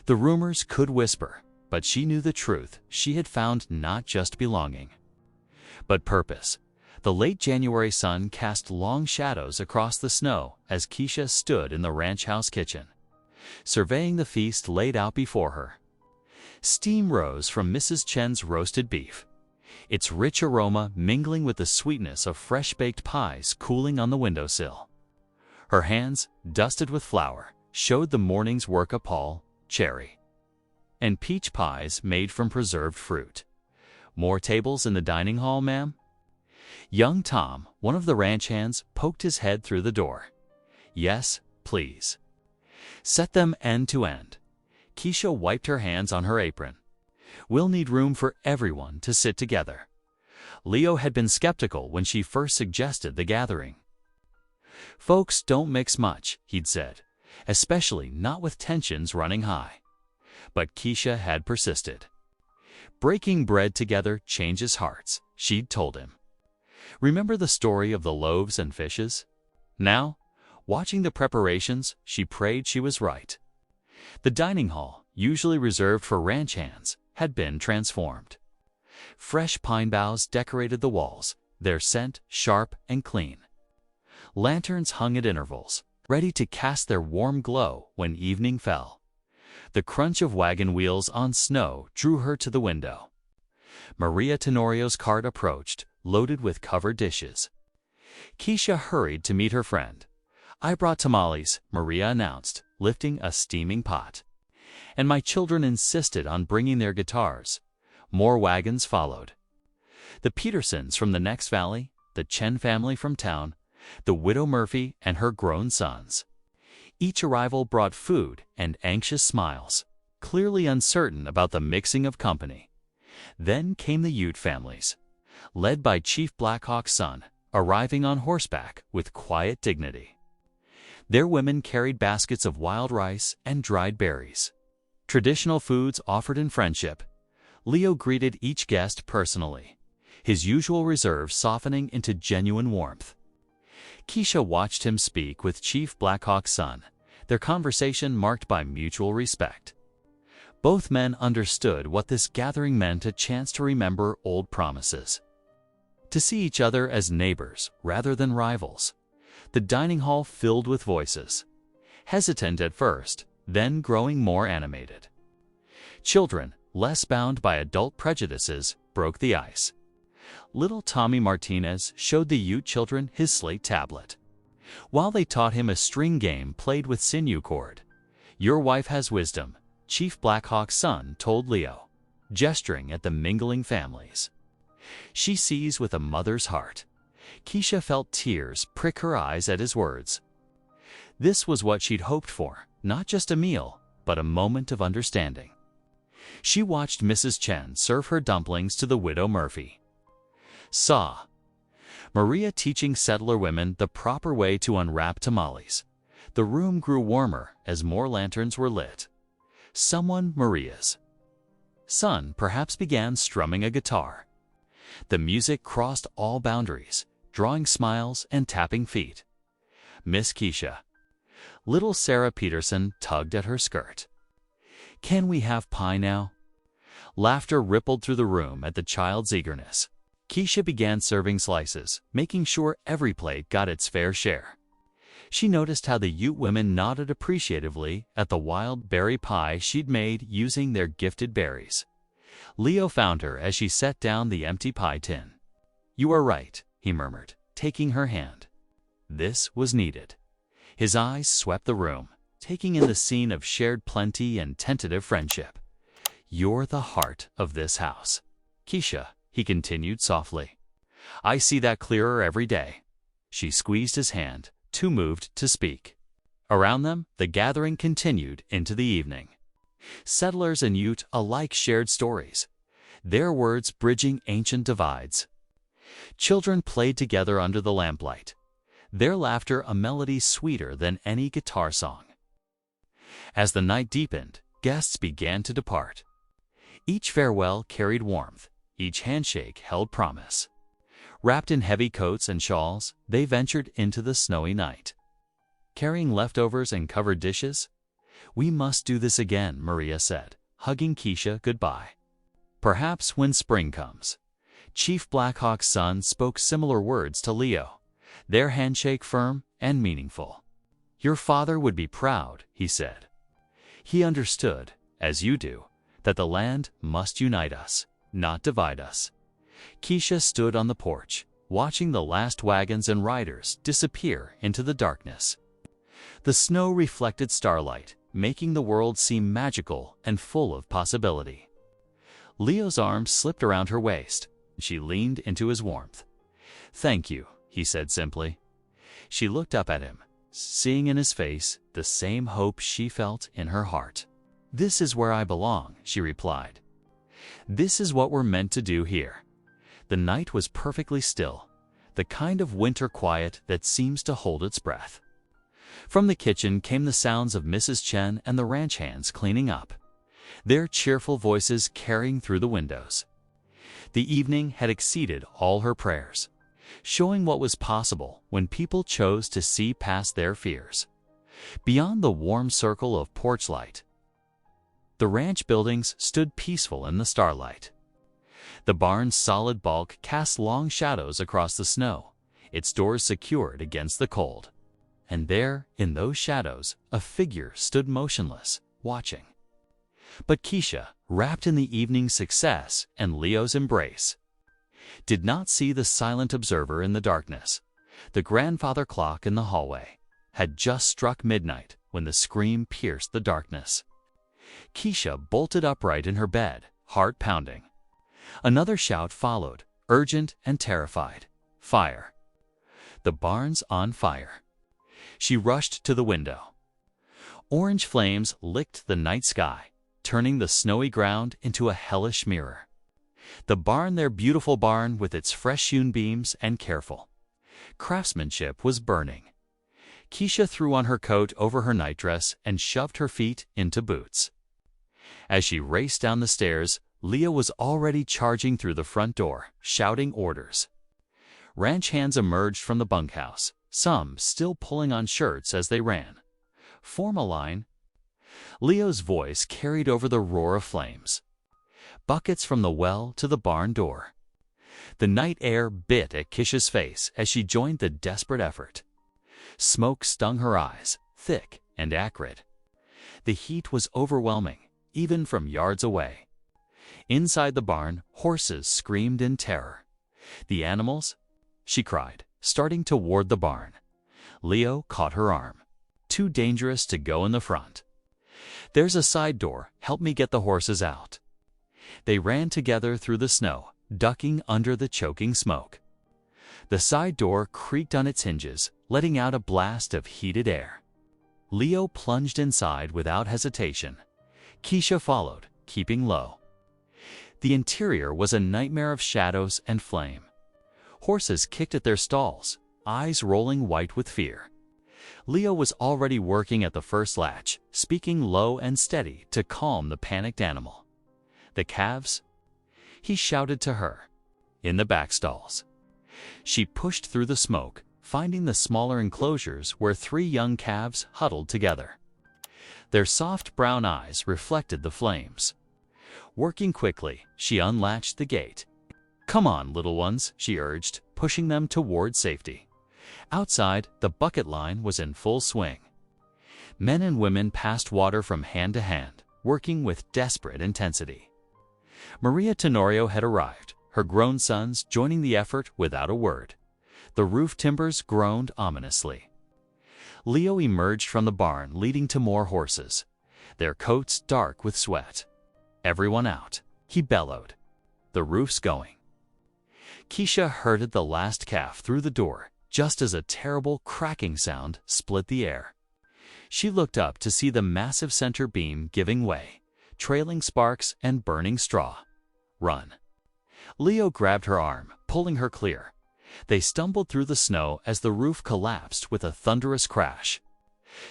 [SPEAKER 1] The rumors could whisper, but she knew the truth: she had found not just belonging, but purpose. The late January sun cast long shadows across the snow as Keisha stood in the ranch house kitchen, surveying the feast laid out before her. Steam rose from Mrs. Chen's roasted beef, its rich aroma mingling with the sweetness of fresh-baked pies cooling on the windowsill. Her hands, dusted with flour, showed the morning's work: apple, cherry, and peach pies made from preserved fruit. "More tables in the dining hall, ma'am?" Young Tom, one of the ranch hands, poked his head through the door. "Yes, please." "Set them end to end." Keisha wiped her hands on her apron. "We'll need room for everyone to sit together." Leo had been skeptical when she first suggested the gathering. "Folks don't mix much," he'd said, "especially not with tensions running high." But Keisha had persisted. "Breaking bread together changes hearts," she'd told him. Remember the story of the loaves and fishes? Now, watching the preparations, she prayed she was right. The dining hall, usually reserved for ranch hands, had been transformed. Fresh pine boughs decorated the walls, their scent sharp and clean. Lanterns hung at intervals, ready to cast their warm glow when evening fell. The crunch of wagon wheels on snow drew her to the window. Maria Tenorio's cart approached, loaded with covered dishes. Keisha hurried to meet her friend. "I brought tamales," Maria announced, lifting a steaming pot. "And my children insisted on bringing their guitars." More wagons followed. The Petersons from the next valley, the Chen family from town, the widow Murphy and her grown sons. Each arrival brought food and anxious smiles, clearly uncertain about the mixing of company. Then came the Ute families, led by Chief Blackhawk's son, arriving on horseback with quiet dignity. Their women carried baskets of wild rice and dried berries, traditional foods offered in friendship. Leo greeted each guest personally, his usual reserve softening into genuine warmth. Keisha watched him speak with Chief Blackhawk's son, their conversation marked by mutual respect. Both men understood what this gathering meant: a chance to remember old promises, to see each other as neighbors rather than rivals. The dining hall filled with voices, hesitant at first, then growing more animated. Children, less bound by adult prejudices, broke the ice. Little Tommy Martinez showed the Ute children his slate tablet, while they taught him a string game played with sinew cord. "Your wife has wisdom," Chief Blackhawk's son told Leo, gesturing at the mingling families. "She sees with a mother's heart." Keisha felt tears prick her eyes at his words. This was what she'd hoped for, not just a meal, but a moment of understanding. She watched Mrs. Chen serve her dumplings to the widow Murphy. Saw Maria teaching settler women the proper way to unwrap tamales. The room grew warmer as more lanterns were lit. Someone, Maria's son, perhaps began strumming a guitar. The music crossed all boundaries, drawing smiles and tapping feet. Miss Keisha. Little Sarah Peterson tugged at her skirt. Can we have pie now? Laughter rippled through the room at the child's eagerness. Keisha began serving slices, making sure every plate got its fair share. She noticed how the Ute women nodded appreciatively at the wild berry pie she'd made using their gifted berries. Leo found her as she set down the empty pie tin. "You are right," he murmured, taking her hand. This was needed. His eyes swept the room, taking in the scene of shared plenty and tentative friendship. "You're the heart of this house, Keisha," he continued softly. "I see that clearer every day." She squeezed his hand, too moved to speak. Around them, the gathering continued into the evening. Settlers and Ute alike shared stories, their words bridging ancient divides. Children played together under the lamplight, their laughter a melody sweeter than any guitar song. As the night deepened, guests began to depart. Each farewell carried warmth, each handshake held promise. Wrapped in heavy coats and shawls, they ventured into the snowy night. Carrying leftovers and covered dishes? "We must do this again," Maria said, hugging Keisha goodbye. "Perhaps when spring comes." Chief Blackhawk's son spoke similar words to Leo, their handshake firm and meaningful. "Your father would be proud," he said. He understood, as you do, that the land must unite us, not divide us. Keisha stood on the porch, watching the last wagons and riders disappear into the darkness. The snow reflected starlight, making the world seem magical and full of possibility. Leo's arms slipped around her waist. She leaned into his warmth. "Thank you," he said simply. She looked up at him, seeing in his face the same hope she felt in her heart. "This is where I belong," she replied. "This is what we're meant to do here." The night was perfectly still, the kind of winter quiet that seems to hold its breath. From the kitchen came the sounds of Mrs. Chen and the ranch hands cleaning up, their cheerful voices carrying through the windows. The evening had exceeded all her prayers, showing what was possible when people chose to see past their fears. Beyond the warm circle of porch light, the ranch buildings stood peaceful in the starlight. The barn's solid bulk cast long shadows across the snow, its doors secured against the cold. And there, in those shadows, a figure stood motionless, watching. But Keisha, wrapped in the evening's success and Leo's embrace, did not see the silent observer in the darkness. The grandfather clock in the hallway had just struck midnight when the scream pierced the darkness. Keisha bolted upright in her bed, heart pounding. Another shout followed, urgent and terrified. "Fire! The barn's on fire!" She rushed to the window. Orange flames licked the night sky, turning the snowy ground into a hellish mirror. The barn, their beautiful barn with its fresh-hewn beams and careful craftsmanship, was burning. Keisha threw on her coat over her nightdress and shoved her feet into boots. As she raced down the stairs, Leo was already charging through the front door, shouting orders. Ranch hands emerged from the bunkhouse, some still pulling on shirts as they ran. "Form a line." Leo's voice carried over the roar of flames. Buckets from the well to the barn door. The night air bit at Keisha's face as she joined the desperate effort. Smoke stung her eyes, thick and acrid. The heat was overwhelming, even from yards away. Inside the barn, horses screamed in terror. "The animals?" she cried, starting toward the barn. Leo caught her arm. "Too dangerous to go in the front. There's a side door. Help me get the horses out." They ran together through the snow, ducking under the choking smoke. The side door creaked on its hinges, letting out a blast of heated air. Leo plunged inside without hesitation. Keisha followed, keeping low. The interior was a nightmare of shadows and flame. Horses kicked at their stalls, eyes rolling white with fear. Leo was already working at the first latch, speaking low and steady to calm the panicked animal. "The calves?" he shouted to her. in the back stalls. She pushed through the smoke, finding the smaller enclosures where 3 young calves huddled together. Their soft brown eyes reflected the flames. Working quickly, she unlatched the gate. "Come on, little ones," she urged, pushing them toward safety. Outside, the bucket line was in full swing. Men and women passed water from hand to hand, working with desperate intensity. Maria Tenorio had arrived, her grown sons joining the effort without a word. The roof timbers groaned ominously. Leo emerged from the barn, leading to more horses, their coats dark with sweat. "Everyone out," he bellowed. "The roof's going." Keisha herded the last calf through the door just as a terrible cracking sound split the air. She looked up to see the massive center beam giving way, trailing sparks and burning straw. "Run." Leo grabbed her arm, pulling her clear. They stumbled through the snow as the roof collapsed with a thunderous crash.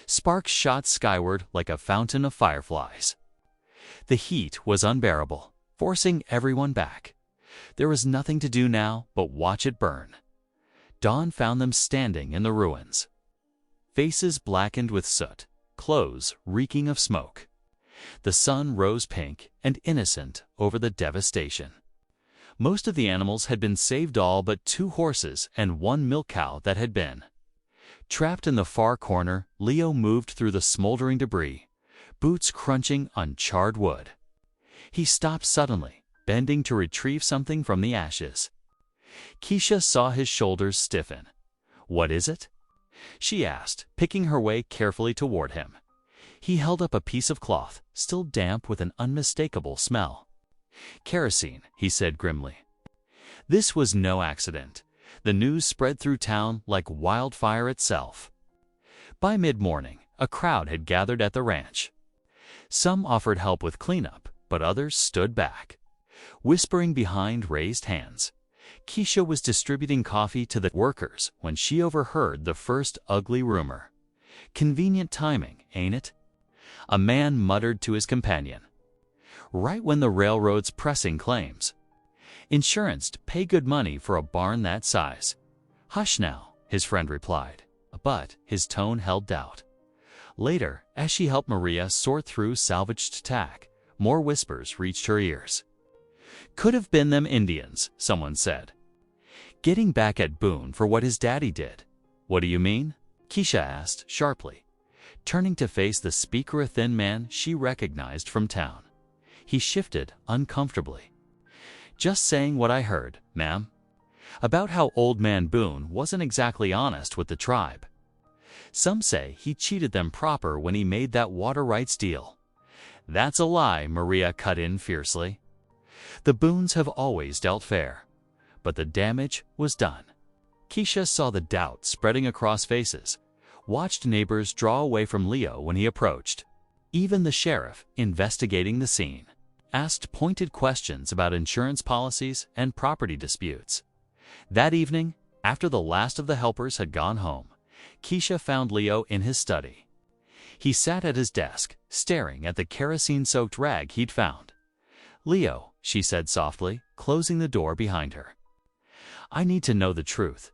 [SPEAKER 1] Sparks shot skyward like a fountain of fireflies. The heat was unbearable, forcing everyone back. There was nothing to do now but watch it burn. Dawn found them standing in the ruins. Faces blackened with soot, clothes reeking of smoke. The sun rose pink and innocent over the devastation. Most of the animals had been saved, all but 2 horses and 1 milk cow that had been. Trapped in the far corner, Leo moved through the smoldering debris, boots crunching on charred wood. He stopped suddenly, bending to retrieve something from the ashes. Keisha saw his shoulders stiffen. "What is it?" she asked, picking her way carefully toward him. He held up a piece of cloth, still damp with an unmistakable smell. "Kerosene," he said grimly. This was no accident. The news spread through town like wildfire itself. By mid-morning, a crowd had gathered at the ranch. Some offered help with cleanup, but others stood back, whispering behind raised hands. Keisha was distributing coffee to the workers when she overheard the first ugly rumor. "Convenient timing, ain't it?" a man muttered to his companion. "Right when the railroad's pressing claims. Insurance'd pay good money for a barn that size." "Hush now," his friend replied, but his tone held doubt. Later, as she helped Maria sort through salvaged tack, more whispers reached her ears. "Could have been them Indians," someone said. "Getting back at Boone for what his daddy did." "What do you mean?" Keisha asked sharply, turning to face the speaker, a thin man she recognized from town. He shifted uncomfortably. "Just saying what I heard, ma'am. About how Old Man Boone wasn't exactly honest with the tribe. Some say he cheated them proper when he made that water rights deal." "That's a lie," Maria cut in fiercely. "The Boones have always dealt fair, but the damage was done." Keisha saw the doubt spreading across faces, watched neighbors draw away from Leo when he approached. Even the sheriff, investigating the scene, asked pointed questions about insurance policies and property disputes. That evening, after the last of the helpers had gone home, Keisha found Leo in his study. He sat at his desk, staring at the kerosene-soaked rag he'd found. "Leo," she said softly, closing the door behind her. "I need to know the truth."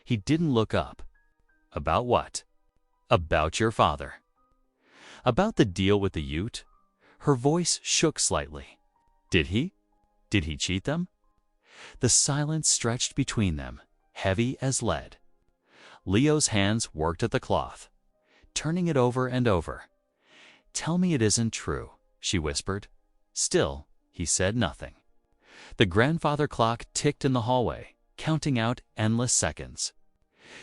[SPEAKER 1] He didn't look up. "About what?" "About your father." "About the deal with the Ute?" Her voice shook slightly. Did he cheat them?" The silence stretched between them, heavy as lead. Leo's hands worked at the cloth, turning it over and over. "Tell me it isn't true," she whispered. Still, he said nothing. The grandfather clock ticked in the hallway, counting out endless seconds.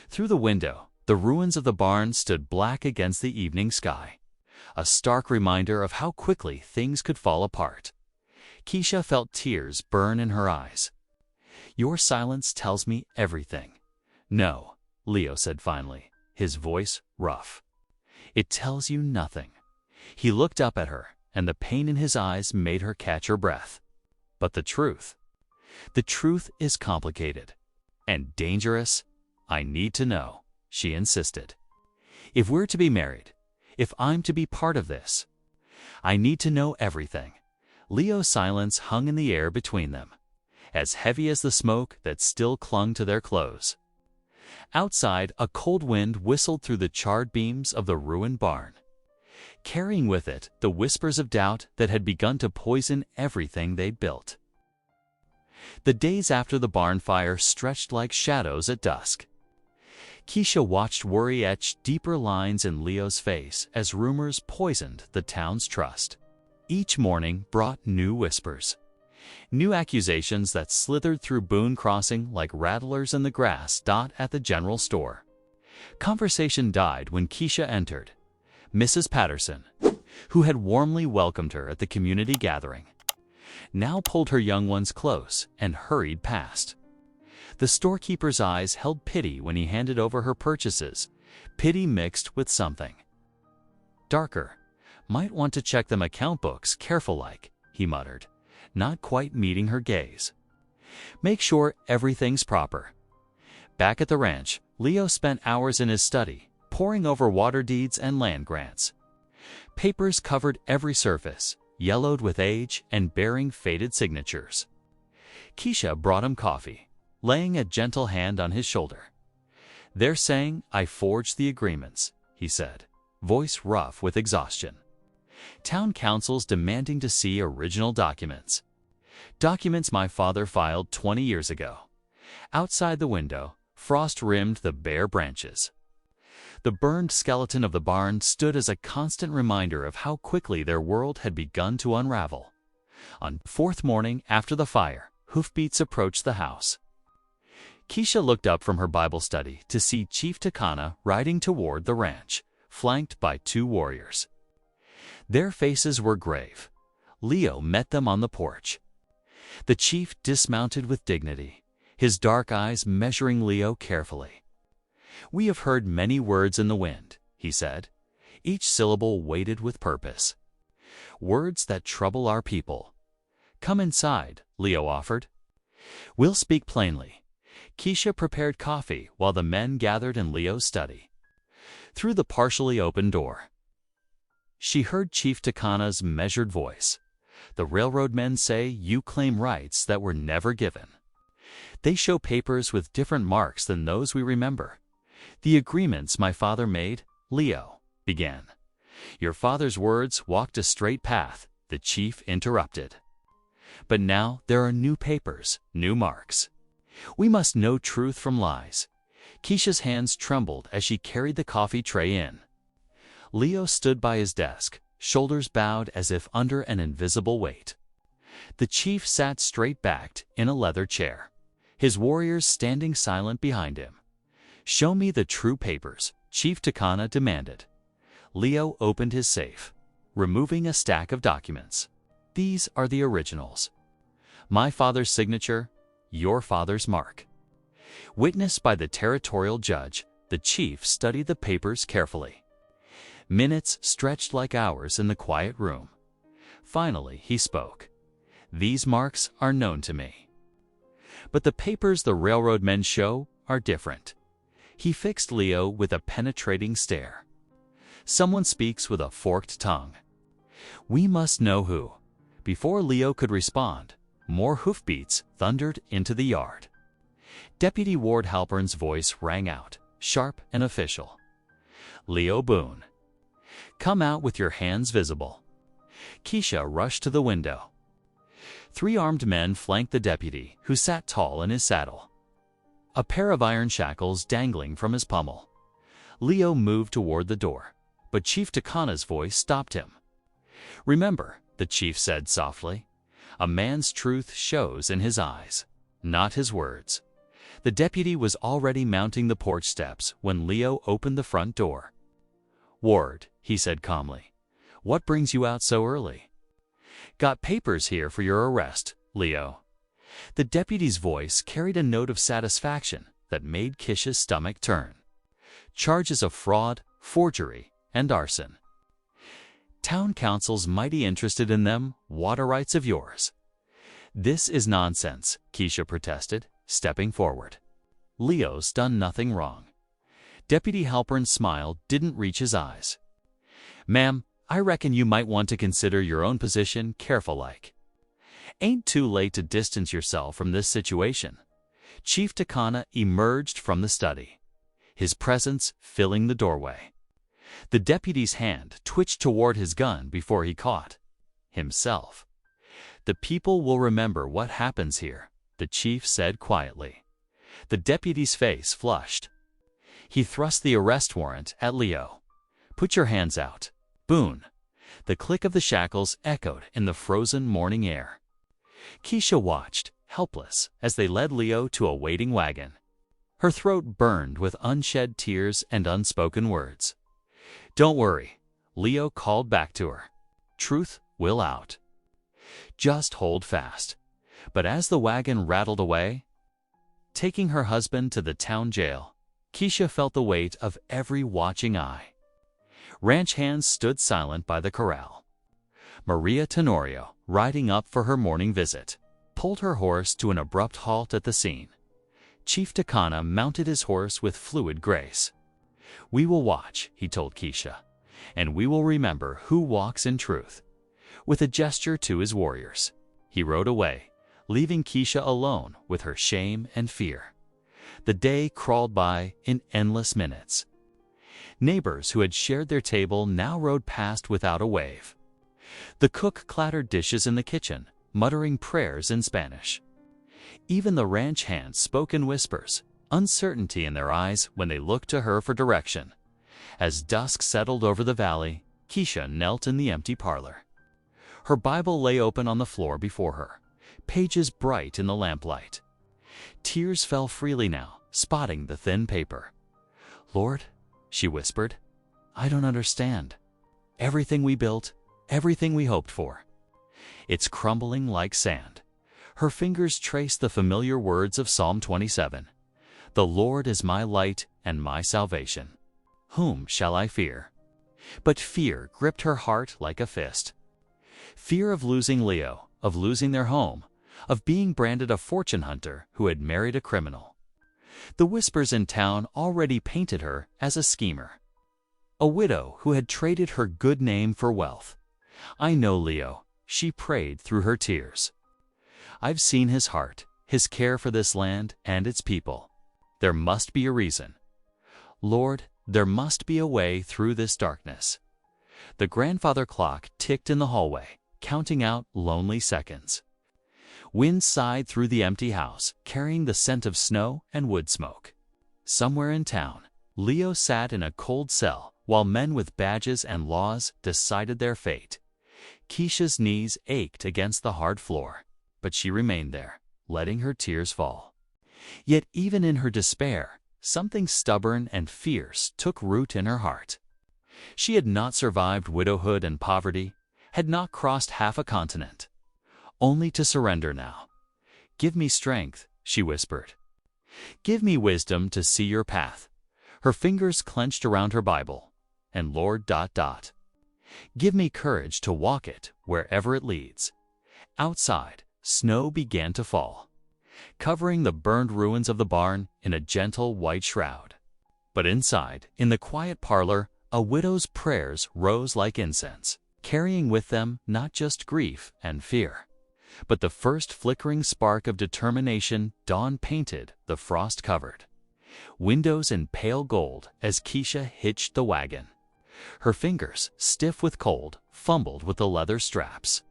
[SPEAKER 1] Through the window, the ruins of the barn stood black against the evening sky, a stark reminder of how quickly things could fall apart. Keisha felt tears burn in her eyes. "Your silence tells me everything." "No," Leo said finally, his voice rough. "It tells you nothing." He looked up at her, and the pain in his eyes made her catch her breath. "But the truth is complicated and dangerous. I need to know," she insisted. "If we're to be married, if I'm to be part of this, I need to know everything." Leo's silence hung in the air between them. as heavy as the smoke that still clung to their clothes. Outside, a cold wind whistled through the charred beams of the ruined barn, carrying with it the whispers of doubt that had begun to poison everything they'd built. The days after the barn fire stretched like shadows at dusk. Keisha watched worry etch deeper lines in Leo's face as rumors poisoned the town's trust. Each morning brought new whispers, new accusations that slithered through Boone Crossing like rattlers in the grass at the general store. Conversation died when Keisha entered. Mrs. Patterson, who had warmly welcomed her at the community gathering, now pulled her young ones close and hurried past. The storekeeper's eyes held pity when he handed over her purchases, pity mixed with something darker. "Might want to check them account books careful-like," he muttered, not quite meeting her gaze. "Make sure everything's proper." Back at the ranch, Leo spent hours in his study, poring over water deeds and land grants. Papers covered every surface, yellowed with age and bearing faded signatures. Keisha brought him coffee, laying a gentle hand on his shoulder. "They're saying I forged the agreements," he said, voice rough with exhaustion. "Town council's demanding to see original documents. Documents my father filed 20 years ago." Outside the window, frost rimmed the bare branches. The burned skeleton of the barn stood as a constant reminder of how quickly their world had begun to unravel. On fourth morning after the fire, hoofbeats approached the house. Keisha looked up from her Bible study to see Chief Takana riding toward the ranch, flanked by 2 warriors. Their faces were grave. Leo met them on the porch. The chief dismounted with dignity, his dark eyes measuring Leo carefully. "We have heard many words in the wind," he said, each syllable weighted with purpose. "Words that trouble our people." "Come inside," Leo offered. "We'll speak plainly." Keisha prepared coffee while the men gathered in Leo's study. Through the partially open door, she heard Chief Takana's measured voice. "The railroad men say you claim rights that were never given. They show papers with different marks than those we remember. The agreements my father made," Leo began. "Your father's words walked a straight path," the chief interrupted. "But now there are new papers, new marks. We must know truth from lies." Keisha's hands trembled as she carried the coffee tray in. Leo stood by his desk, shoulders bowed as if under an invisible weight. The chief sat straight-backed in a leather chair, his warriors standing silent behind him. "Show me the true papers," Chief Takana demanded. Leo opened his safe, removing a stack of documents. "These are the originals. My father's signature, your father's mark." Witnessed by the territorial judge, the chief studied the papers carefully. Minutes stretched like hours in the quiet room. Finally, he spoke. "These marks are known to me. But the papers the railroad men show are different." He fixed Leo with a penetrating stare. Someone speaks with a forked tongue. "We must know who." Before Leo could respond, more hoofbeats thundered into the yard. Deputy Ward Halpern's voice rang out, sharp and official. "Leo Boone. Come out with your hands visible." Keisha rushed to the window. 3 armed men flanked the deputy, who sat tall in his saddle, a pair of iron shackles dangling from his pommel. Leo moved toward the door, but Chief Takana's voice stopped him. "Remember," the chief said softly, "a man's truth shows in his eyes, not his words." The deputy was already mounting the porch steps when Leo opened the front door. "Ward," he said calmly, "what brings you out so early?" "Got papers here for your arrest, Leo." The deputy's voice carried a note of satisfaction that made Keisha's stomach turn. "Charges of fraud, forgery, and arson. Town council's mighty interested in them, water rights of yours." "This is nonsense," Keisha protested, stepping forward. "Leo's done nothing wrong." Deputy Halpern's smile didn't reach his eyes. "Ma'am, I reckon you might want to consider your own position careful-like." Ain't too late to distance yourself from this situation. Chief Takana emerged from the study, his presence filling the doorway. The deputy's hand twitched toward his gun before he caught himself. "The people will remember what happens here," the chief said quietly. The deputy's face flushed. He thrust the arrest warrant at Leo. "Put your hands out." Boon. The click of the shackles echoed in the frozen morning air. Keisha watched, helpless, as they led Leo to a waiting wagon. Her throat burned with unshed tears and unspoken words. "Don't worry," Leo called back to her. "Truth will out. Just hold fast." But as the wagon rattled away, taking her husband to the town jail, Keisha felt the weight of every watching eye. Ranch hands stood silent by the corral. Maria Tenorio, riding up for her morning visit, pulled her horse to an abrupt halt at the scene. Chief Takana mounted his horse with fluid grace. "We will watch," he told Keisha, "and we will remember who walks in truth." With a gesture to his warriors, he rode away, leaving Keisha alone with her shame and fear. The day crawled by in endless minutes. Neighbors who had shared their table now rode past without a wave. The cook clattered dishes in the kitchen, muttering prayers in Spanish. Even the ranch hands spoke in whispers, uncertainty in their eyes when they looked to her for direction. As dusk settled over the valley, Keisha knelt in the empty parlor. Her Bible lay open on the floor before her, pages bright in the lamplight. Tears fell freely now, spotting the thin paper. "Lord," she whispered, "I don't understand. Everything we built, everything we hoped for, it's crumbling like sand." Her fingers traced the familiar words of Psalm 27. "The Lord is my light and my salvation. Whom shall I fear?" But fear gripped her heart like a fist. Fear of losing Leo, of losing their home, of being branded a fortune hunter who had married a criminal. The whispers in town already painted her as a schemer, a widow who had traded her good name for wealth. "I know Leo," she prayed through her tears. "I've seen his heart, his care for this land and its people. There must be a reason. Lord, there must be a way through this darkness." The grandfather clock ticked in the hallway, counting out lonely seconds. Wind sighed through the empty house, carrying the scent of snow and wood smoke. Somewhere in town, Leo sat in a cold cell while men with badges and laws decided their fate. Keisha's knees ached against the hard floor, but she remained there, letting her tears fall. Yet even in her despair, something stubborn and fierce took root in her heart. She had not survived widowhood and poverty, had not crossed half a continent, only to surrender now. "Give me strength," she whispered. "Give me wisdom to see your path." Her fingers clenched around her Bible, and Lord... "Give me courage to walk it wherever it leads." Outside, snow began to fall, covering the burned ruins of the barn in a gentle white shroud. But inside, in the quiet parlor, a widow's prayers rose like incense, carrying with them not just grief and fear, but the first flickering spark of determination dawn painted the frost-covered windows in pale gold as Keisha hitched the wagon. Her fingers, stiff with cold, fumbled with the leather straps.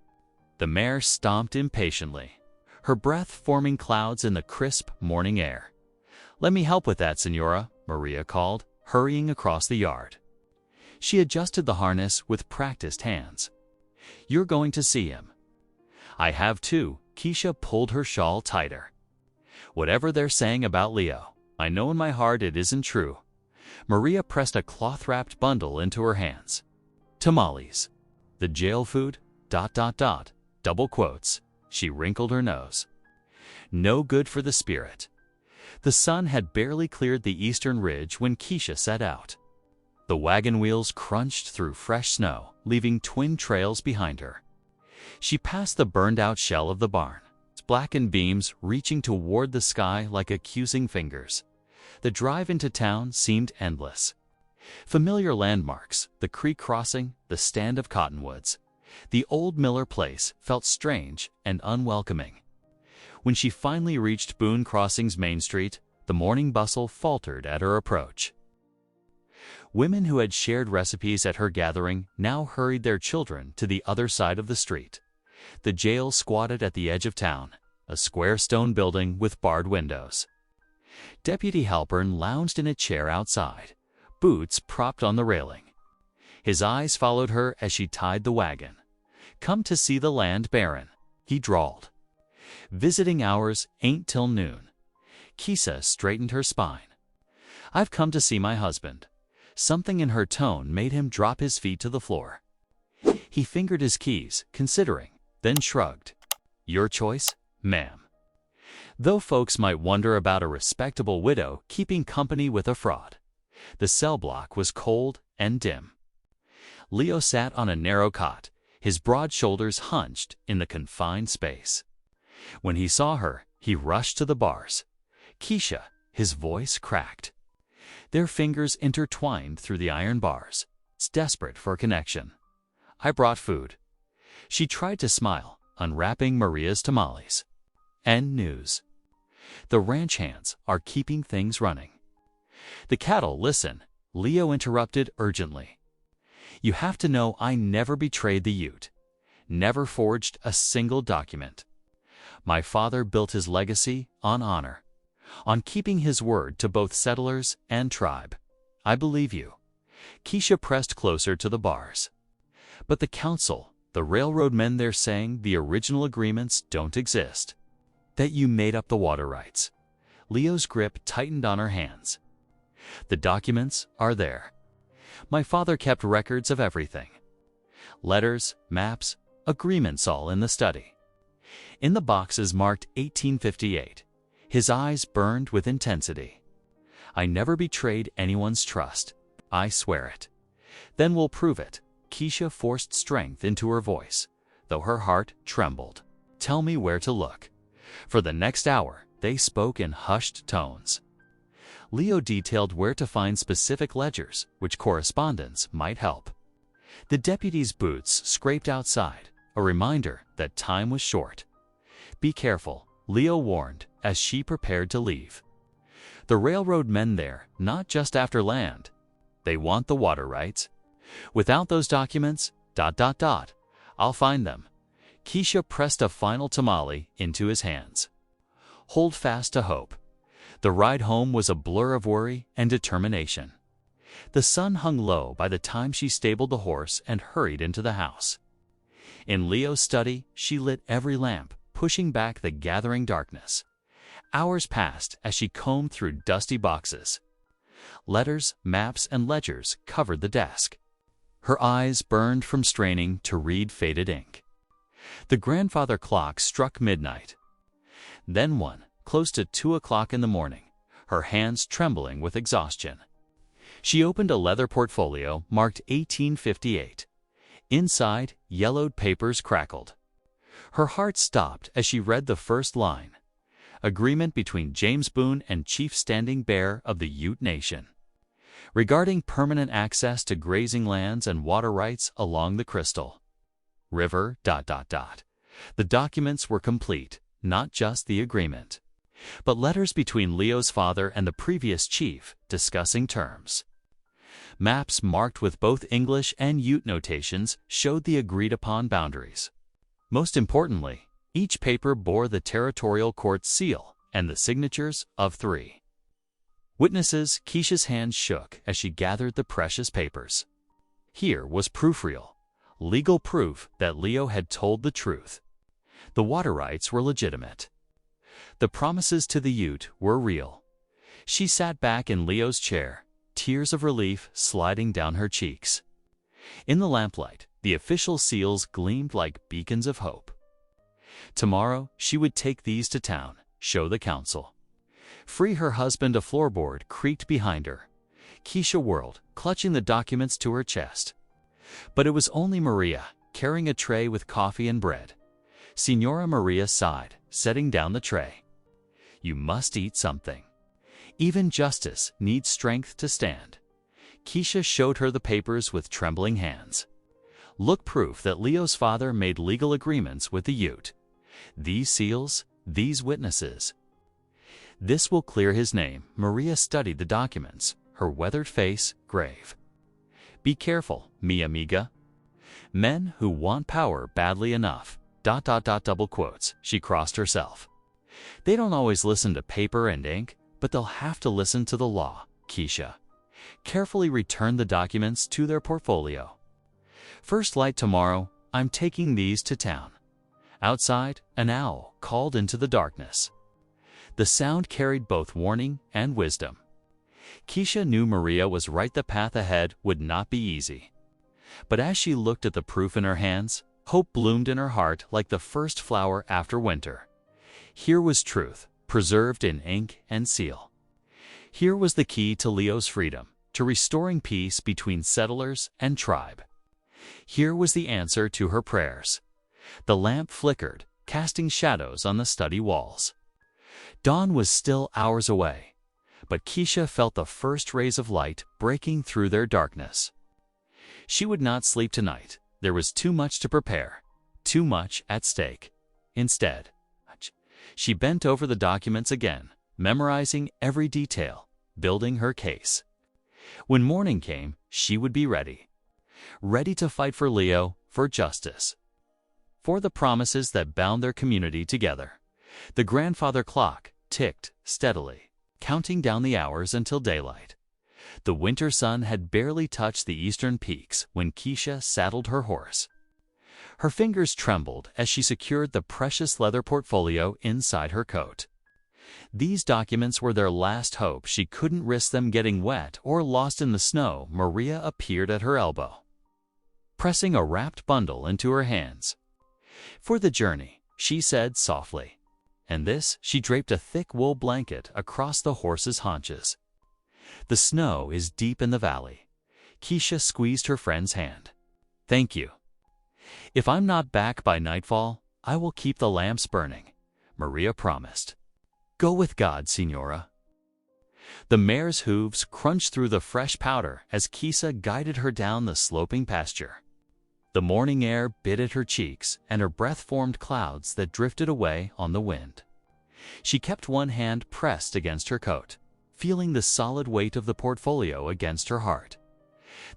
[SPEAKER 1] The mare stomped impatiently, her breath forming clouds in the crisp morning air. "Let me help with that, Senora," Maria called, hurrying across the yard. She adjusted the harness with practiced hands. "You're going to see him." "I have too." Keisha pulled her shawl tighter. "Whatever they're saying about Leo, I know in my heart it isn't true." Maria pressed a cloth-wrapped bundle into her hands. "Tamales. The jail food, ... double quotes." She wrinkled her nose. "No good for the spirit." The sun had barely cleared the eastern ridge when Keisha set out. The wagon wheels crunched through fresh snow, leaving twin trails behind her. She passed the burned-out shell of the barn, its blackened beams reaching toward the sky like accusing fingers. The drive into town seemed endless. Familiar landmarks, the creek crossing, the stand of cottonwoods. The old Miller place felt strange and unwelcoming. When she finally reached Boone Crossing's Main Street, the morning bustle faltered at her approach. Women who had shared recipes at her gathering now hurried their children to the other side of the street. The jail squatted at the edge of town, a square stone building with barred windows. Deputy Halpern lounged in a chair outside, boots propped on the railing. His eyes followed her as she tied the wagon. "Come to see the land baron," he drawled. "Visiting hours ain't till noon." Kisa straightened her spine. "I've come to see my husband." Something in her tone made him drop his feet to the floor. He fingered his keys, considering, then shrugged. "Your choice, ma'am." Though folks might wonder about a respectable widow keeping company with a fraud, the cell block was cold and dim. Leo sat on a narrow cot, his broad shoulders hunched in the confined space. When he saw her, he rushed to the bars. "Keisha," his voice cracked. Their fingers intertwined through the iron bars, desperate for connection. "I brought food." She tried to smile, unwrapping Maria's tamales. "And news. The ranch hands are keeping things running." "The cattle listen," Leo interrupted urgently. "You have to know I never betrayed the Ute, never forged a single document. My father built his legacy on honor, on keeping his word to both settlers and tribe. I believe you." Keisha pressed closer to the bars. "But the council, the railroad men, they're saying the original agreements don't exist. That you made up the water rights." Leo's grip tightened on her hands. "The documents are there. My father kept records of everything. Letters, maps, agreements, all in the study." In the boxes marked 1858, his eyes burned with intensity. "I never betrayed anyone's trust. I swear it." "Then we'll prove it." Keisha forced strength into her voice, though her heart trembled. "Tell me where to look." For the next hour, they spoke in hushed tones. Leo detailed where to find specific ledgers, which correspondence might help. The deputy's boots scraped outside, a reminder that time was short. "Be careful," Leo warned as she prepared to leave. "The railroad men there, not just after land. They want the water rights. Without those documents, ... I'll find them." Keisha pressed a final tamale into his hands. "Hold fast to hope." The ride home was a blur of worry and determination. The sun hung low by the time she stabled the horse and hurried into the house. In Leo's study, she lit every lamp, pushing back the gathering darkness. Hours passed as she combed through dusty boxes. Letters, maps, and ledgers covered the desk. Her eyes burned from straining to read faded ink. The grandfather clock struck midnight. Then one, close to 2 o'clock in the morning, her hands trembling with exhaustion. She opened a leather portfolio marked 1858. Inside, yellowed papers crackled. Her heart stopped as she read the first line. Agreement between James Boone and Chief Standing Bear of the Ute Nation, regarding permanent access to grazing lands and water rights along the Crystal River. The documents were complete, not just the agreement, but letters between Leo's father and the previous chief discussing terms. Maps marked with both English and Ute notations showed the agreed-upon boundaries. Most importantly, each paper bore the territorial court seal and the signatures of 3 witnesses. Keisha's hands shook as she gathered the precious papers. Here was proofreal, legal proof that Leo had told the truth. The water rights were legitimate. The promises to the Ute were real. She sat back in Leo's chair, tears of relief sliding down her cheeks. In the lamplight, the official seals gleamed like beacons of hope. Tomorrow, she would take these to town, show the council. Free her husband. A floorboard creaked behind her. Keisha whirled, clutching the documents to her chest. But it was only Maria, carrying a tray with coffee and bread. Signora Maria sighed, setting down the tray. "You must eat something. Even justice needs strength to stand." Keisha showed her the papers with trembling hands. Look proof that Leo's father made legal agreements with the Ute. These seals, these witnesses. This will clear his name. Maria studied the documents, her weathered face grave. Be careful, mi amiga. Men who want power badly enough, ... double quotes, she crossed herself. They don't always listen to paper and ink, but they'll have to listen to the law, Keisha. Carefully return the documents to their portfolio. First light tomorrow, I'm taking these to town. Outside, an owl called into the darkness. The sound carried both warning and wisdom. Keisha knew Maria was right. The path ahead would not be easy. But as she looked at the proof in her hands, hope bloomed in her heart like the first flower after winter. Here was truth, preserved in ink and seal. Here was the key to Leo's freedom, to restoring peace between settlers and tribe. Here was the answer to her prayers. The lamp flickered, casting shadows on the study walls. Dawn was still hours away, but Keisha felt the first rays of light breaking through their darkness. She would not sleep tonight. There was too much to prepare, too much at stake. Instead, she bent over the documents again, memorizing every detail, building her case. When morning came, she would be ready. Ready to fight for Leo, for justice, for the promises that bound their community together. The grandfather clock ticked steadily, counting down the hours until daylight. The winter sun had barely touched the eastern peaks when Keisha saddled her horse. Her fingers trembled as she secured the precious leather portfolio inside her coat. These documents were their last hope. She couldn't risk them getting wet or lost in the snow. Maria appeared at her elbow, pressing a wrapped bundle into her hands. For the journey, she said softly. And this, she draped a thick wool blanket across the horse's haunches. The snow is deep in the valley. Keisha squeezed her friend's hand. Thank you. If I'm not back by nightfall, I will keep the lamps burning, Maria promised. Go with God, Signora. The mare's hooves crunched through the fresh powder as Keisha guided her down the sloping pasture. The morning air bit at her cheeks, and her breath formed clouds that drifted away on the wind. She kept one hand pressed against her coat, feeling the solid weight of the portfolio against her heart.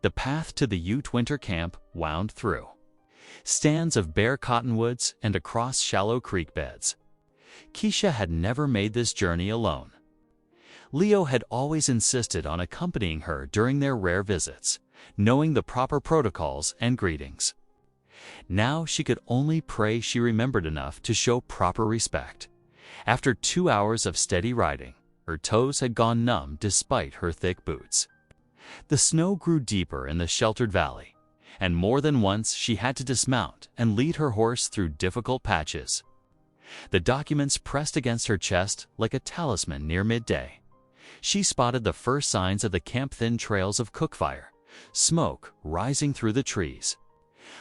[SPEAKER 1] The path to the Ute winter camp wound through stands of bare cottonwoods and across shallow creek beds. Keisha had never made this journey alone. Leo had always insisted on accompanying her during their rare visits, knowing the proper protocols and greetings. Now she could only pray she remembered enough to show proper respect. After 2 hours of steady riding, her toes had gone numb despite her thick boots. The snow grew deeper in the sheltered valley, and more than once she had to dismount and lead her horse through difficult patches. The documents pressed against her chest like a talisman near midday. She spotted the first signs of the camp, thin trails of cookfire, smoke rising through the trees.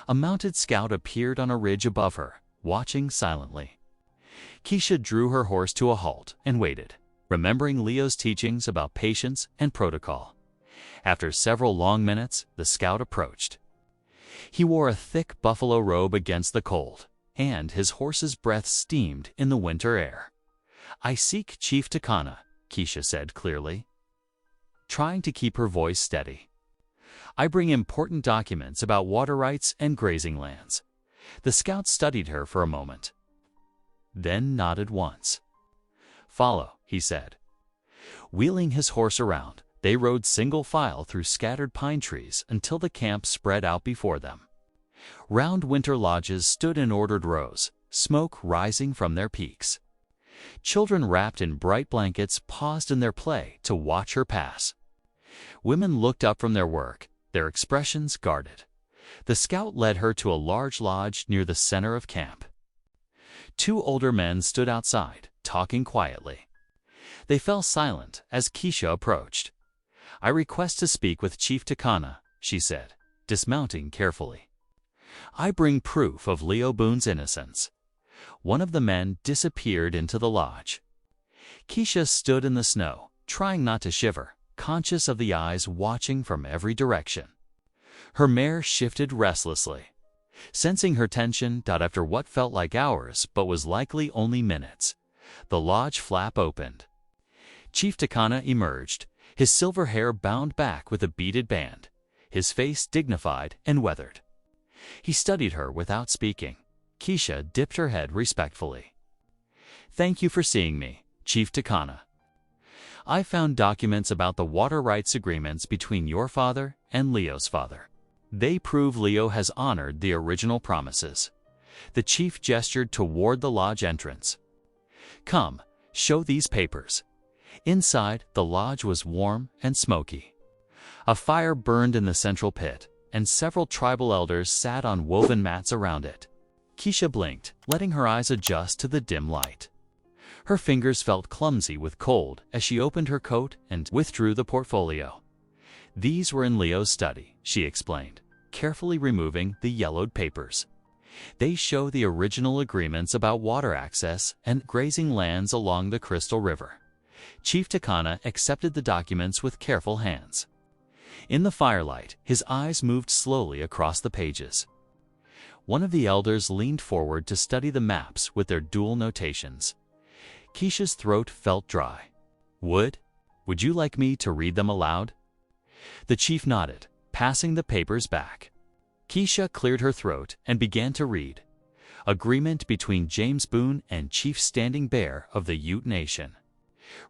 [SPEAKER 1] A mounted scout appeared on a ridge above her, watching silently. Keisha drew her horse to a halt and waited, remembering Leo's teachings about patience and protocol. After several long minutes, the scout approached. He wore a thick buffalo robe against the cold, and his horse's breath steamed in the winter air. I seek Chief Takana, Keisha said clearly, trying to keep her voice steady. I bring important documents about water rights and grazing lands. The scout studied her for a moment, then nodded once. Follow, he said. Wheeling his horse around, they rode single file through scattered pine trees until the camp spread out before them. Round winter lodges stood in ordered rows, smoke rising from their peaks. Children wrapped in bright blankets paused in their play to watch her pass. Women looked up from their work, their expressions guarded. The scout led her to a large lodge near the center of camp. 2 older men stood outside, talking quietly. They fell silent as Keisha approached. I request to speak with Chief Takana, she said, dismounting carefully. I bring proof of Leo Boone's innocence. One of the men disappeared into the lodge. Keisha stood in the snow, trying not to shiver, conscious of the eyes watching from every direction. Her mare shifted restlessly. Sensing her tension, after what felt like hours but was likely only minutes, the lodge flap opened. Chief Takana emerged, his silver hair bound back with a beaded band, his face dignified and weathered. He studied her without speaking. Keisha dipped her head respectfully. "Thank you for seeing me, Chief Takana. I found documents about the water rights agreements between your father and Leo's father. They prove Leo has honored the original promises." The chief gestured toward the lodge entrance. "Come, show these papers." Inside, the lodge was warm and smoky. A fire burned in the central pit, and several tribal elders sat on woven mats around it. Keisha blinked, letting her eyes adjust to the dim light. Her fingers felt clumsy with cold as she opened her coat and withdrew the portfolio. "These were in Leo's study," she explained, carefully removing the yellowed papers. "They show the original agreements about water access and grazing lands along the Crystal River." Chief Takana accepted the documents with careful hands. In the firelight, his eyes moved slowly across the pages. One of the elders leaned forward to study the maps with their dual notations. Keisha's throat felt dry. Would you like me to read them aloud?" The chief nodded, passing the papers back. Keisha cleared her throat and began to read. Agreement between James Boone and Chief Standing Bear of the Ute Nation,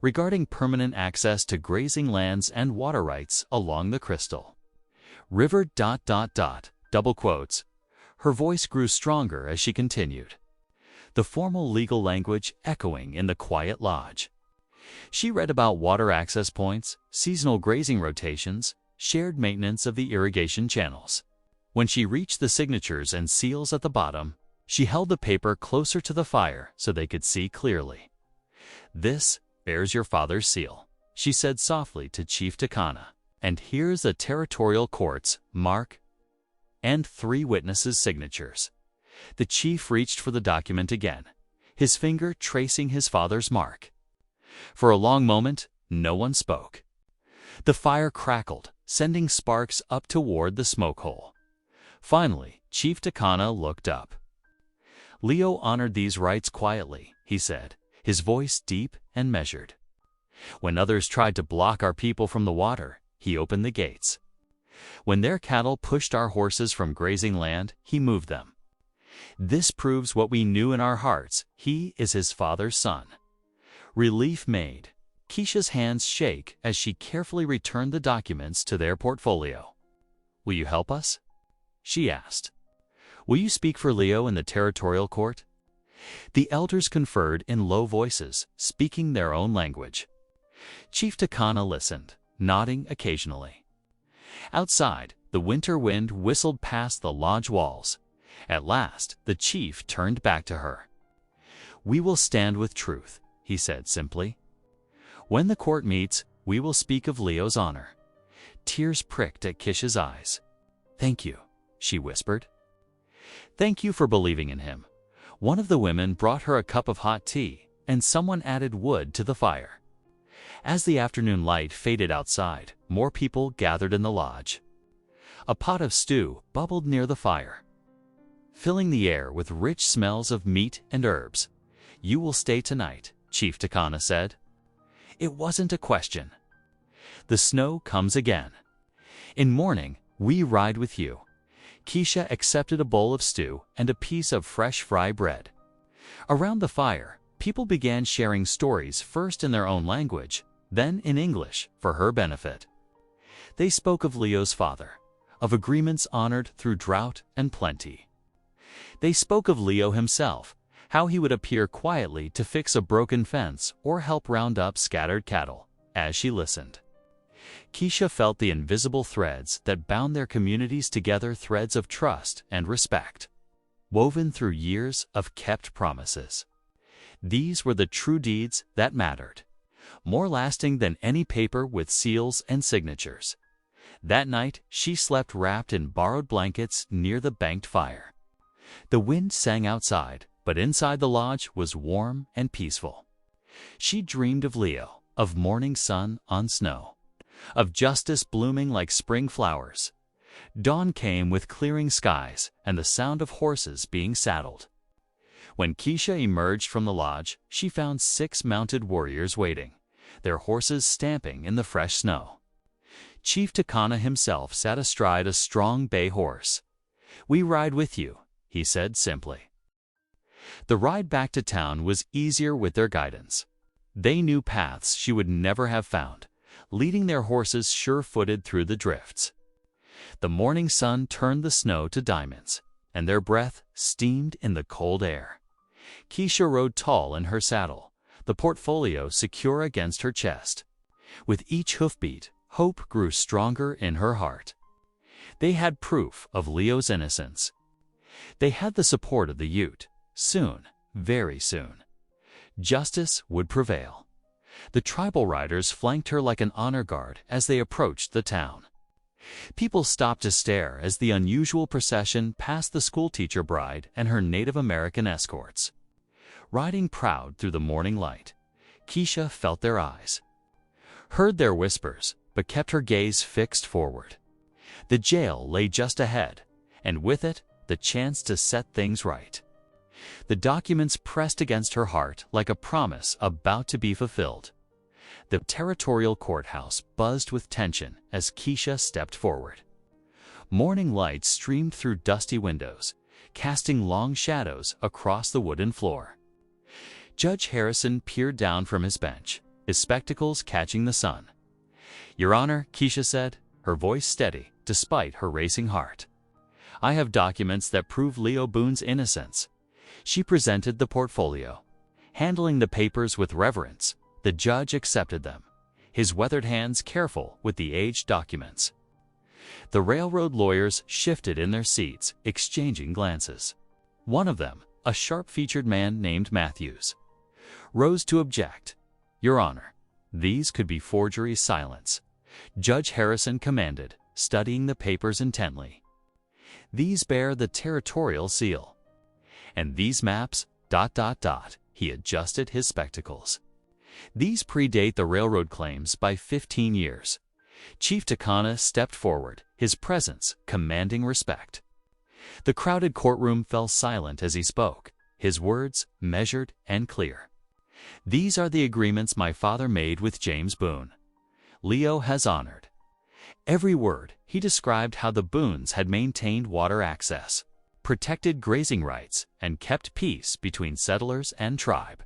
[SPEAKER 1] regarding permanent access to grazing lands and water rights along the Crystal River. Double quotes. Her voice grew stronger as she continued, the formal legal language echoing in the quiet lodge. She read about water access points, seasonal grazing rotations, shared maintenance of the irrigation channels. When she reached the signatures and seals at the bottom, she held the paper closer to the fire so they could see clearly. "This bears your father's seal," she said softly to Chief Takana. "And here's the territorial court's mark and 3 witnesses' signatures." The chief reached for the document again, his finger tracing his father's mark. For a long moment, no one spoke. The fire crackled, sending sparks up toward the smoke hole. Finally, Chief Takana looked up. "Leo honored these rights quietly," he said, his voice deep and measured. "When others tried to block our people from the water, he opened the gates. When their cattle pushed our horses from grazing land, he moved them. This proves what we knew in our hearts: he is his father's son." Relief made. Keisha's hands shake as she carefully returned the documents to their portfolio. "Will you help us?" she asked. "Will you speak for Leo in the territorial court?" The elders conferred in low voices, speaking their own language. Chief Takana listened, nodding occasionally. Outside, the winter wind whistled past the lodge walls. At last, the chief turned back to her. "We will stand with truth," he said simply. "When the court meets, we will speak of Leo's honor." Tears pricked at Keisha's eyes. "Thank you," she whispered. "Thank you for believing in him." One of the women brought her a cup of hot tea, and someone added wood to the fire. As the afternoon light faded outside, more people gathered in the lodge. A pot of stew bubbled near the fire, filling the air with rich smells of meat and herbs. "You will stay tonight," Chief Takana said. It wasn't a question. "The snow comes again. In morning, we ride with you." Keisha accepted a bowl of stew and a piece of fresh fry bread. Around the fire, people began sharing stories, first in their own language, then in English, for her benefit. They spoke of Leo's father, of agreements honored through drought and plenty. They spoke of Leo himself, how he would appear quietly to fix a broken fence or help round up scattered cattle. As she listened, Keisha felt the invisible threads that bound their communities together, threads of trust and respect, woven through years of kept promises. These were the true deeds that mattered, more lasting than any paper with seals and signatures. That night, she slept wrapped in borrowed blankets near the banked fire. The wind sang outside, but inside the lodge was warm and peaceful. She dreamed of Leo, of morning sun on snow, of justice blooming like spring flowers. Dawn came with clearing skies and the sound of horses being saddled. When Keisha emerged from the lodge, she found 6 mounted warriors waiting, their horses stamping in the fresh snow. Chief Takana himself sat astride a strong bay horse. "We ride with you," he said simply. The ride back to town was easier with their guidance. They knew paths she would never have found, leading their horses sure-footed through the drifts. The morning sun turned the snow to diamonds, and their breath steamed in the cold air. Keisha rode tall in her saddle, the portfolio secure against her chest. With each hoofbeat, hope grew stronger in her heart. They had proof of Leo's innocence. They had the support of the Ute. Soon, very soon, justice would prevail. The tribal riders flanked her like an honor guard as they approached the town. People stopped to stare as the unusual procession passed the schoolteacher bride and her Native American escorts. Riding proud through the morning light, Keisha felt their eyes, heard their whispers, but kept her gaze fixed forward. The jail lay just ahead, and with it, the chance to set things right. The documents pressed against her heart like a promise about to be fulfilled. The territorial courthouse buzzed with tension as Keisha stepped forward. Morning light streamed through dusty windows, casting long shadows across the wooden floor. Judge Harrison peered down from his bench, his spectacles catching the sun. "Your Honor," Keisha said, her voice steady despite her racing heart, "I have documents that prove Leo Boone's innocence." She presented the portfolio. Handling the papers with reverence, the judge accepted them, his weathered hands careful with the aged documents. The railroad lawyers shifted in their seats, exchanging glances. One of them, a sharp-featured man named Matthews, rose to object. "Your Honor, these could be forgery." Silence. Judge Harrison commanded, studying the papers intently. "These bear the territorial seal. And these maps, ... He adjusted his spectacles. "These predate the railroad claims by 15 years. Chief Takana stepped forward, his presence commanding respect. The crowded courtroom fell silent as he spoke, his words measured and clear. "These are the agreements my father made with James Boone. Leo has honored every word." He described how the Boones had maintained water access, protected grazing rights, and kept peace between settlers and tribe.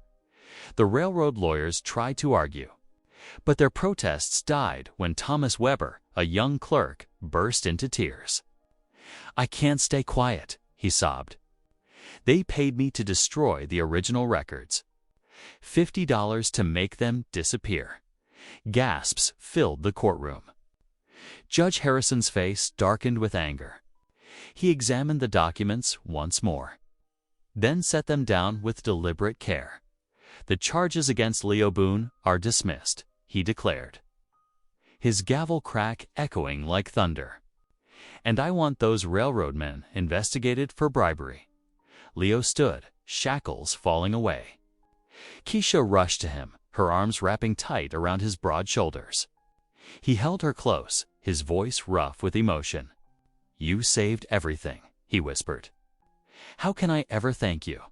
[SPEAKER 1] The railroad lawyers tried to argue, but their protests died when Thomas Weber, a young clerk, burst into tears. "I can't stay quiet," he sobbed. "They paid me to destroy the original records. $50 to make them disappear." Gasps filled the courtroom. Judge Harrison's face darkened with anger. He examined the documents once more, then set them down with deliberate care. "The charges against Leo Boone are dismissed," he declared, his gavel crack echoing like thunder. "And I want those railroad men investigated for bribery." Leo stood, shackles falling away. Keisha rushed to him, her arms wrapping tight around his broad shoulders. He held her close, his voice rough with emotion. "You saved everything," he whispered. "How can I ever thank you?"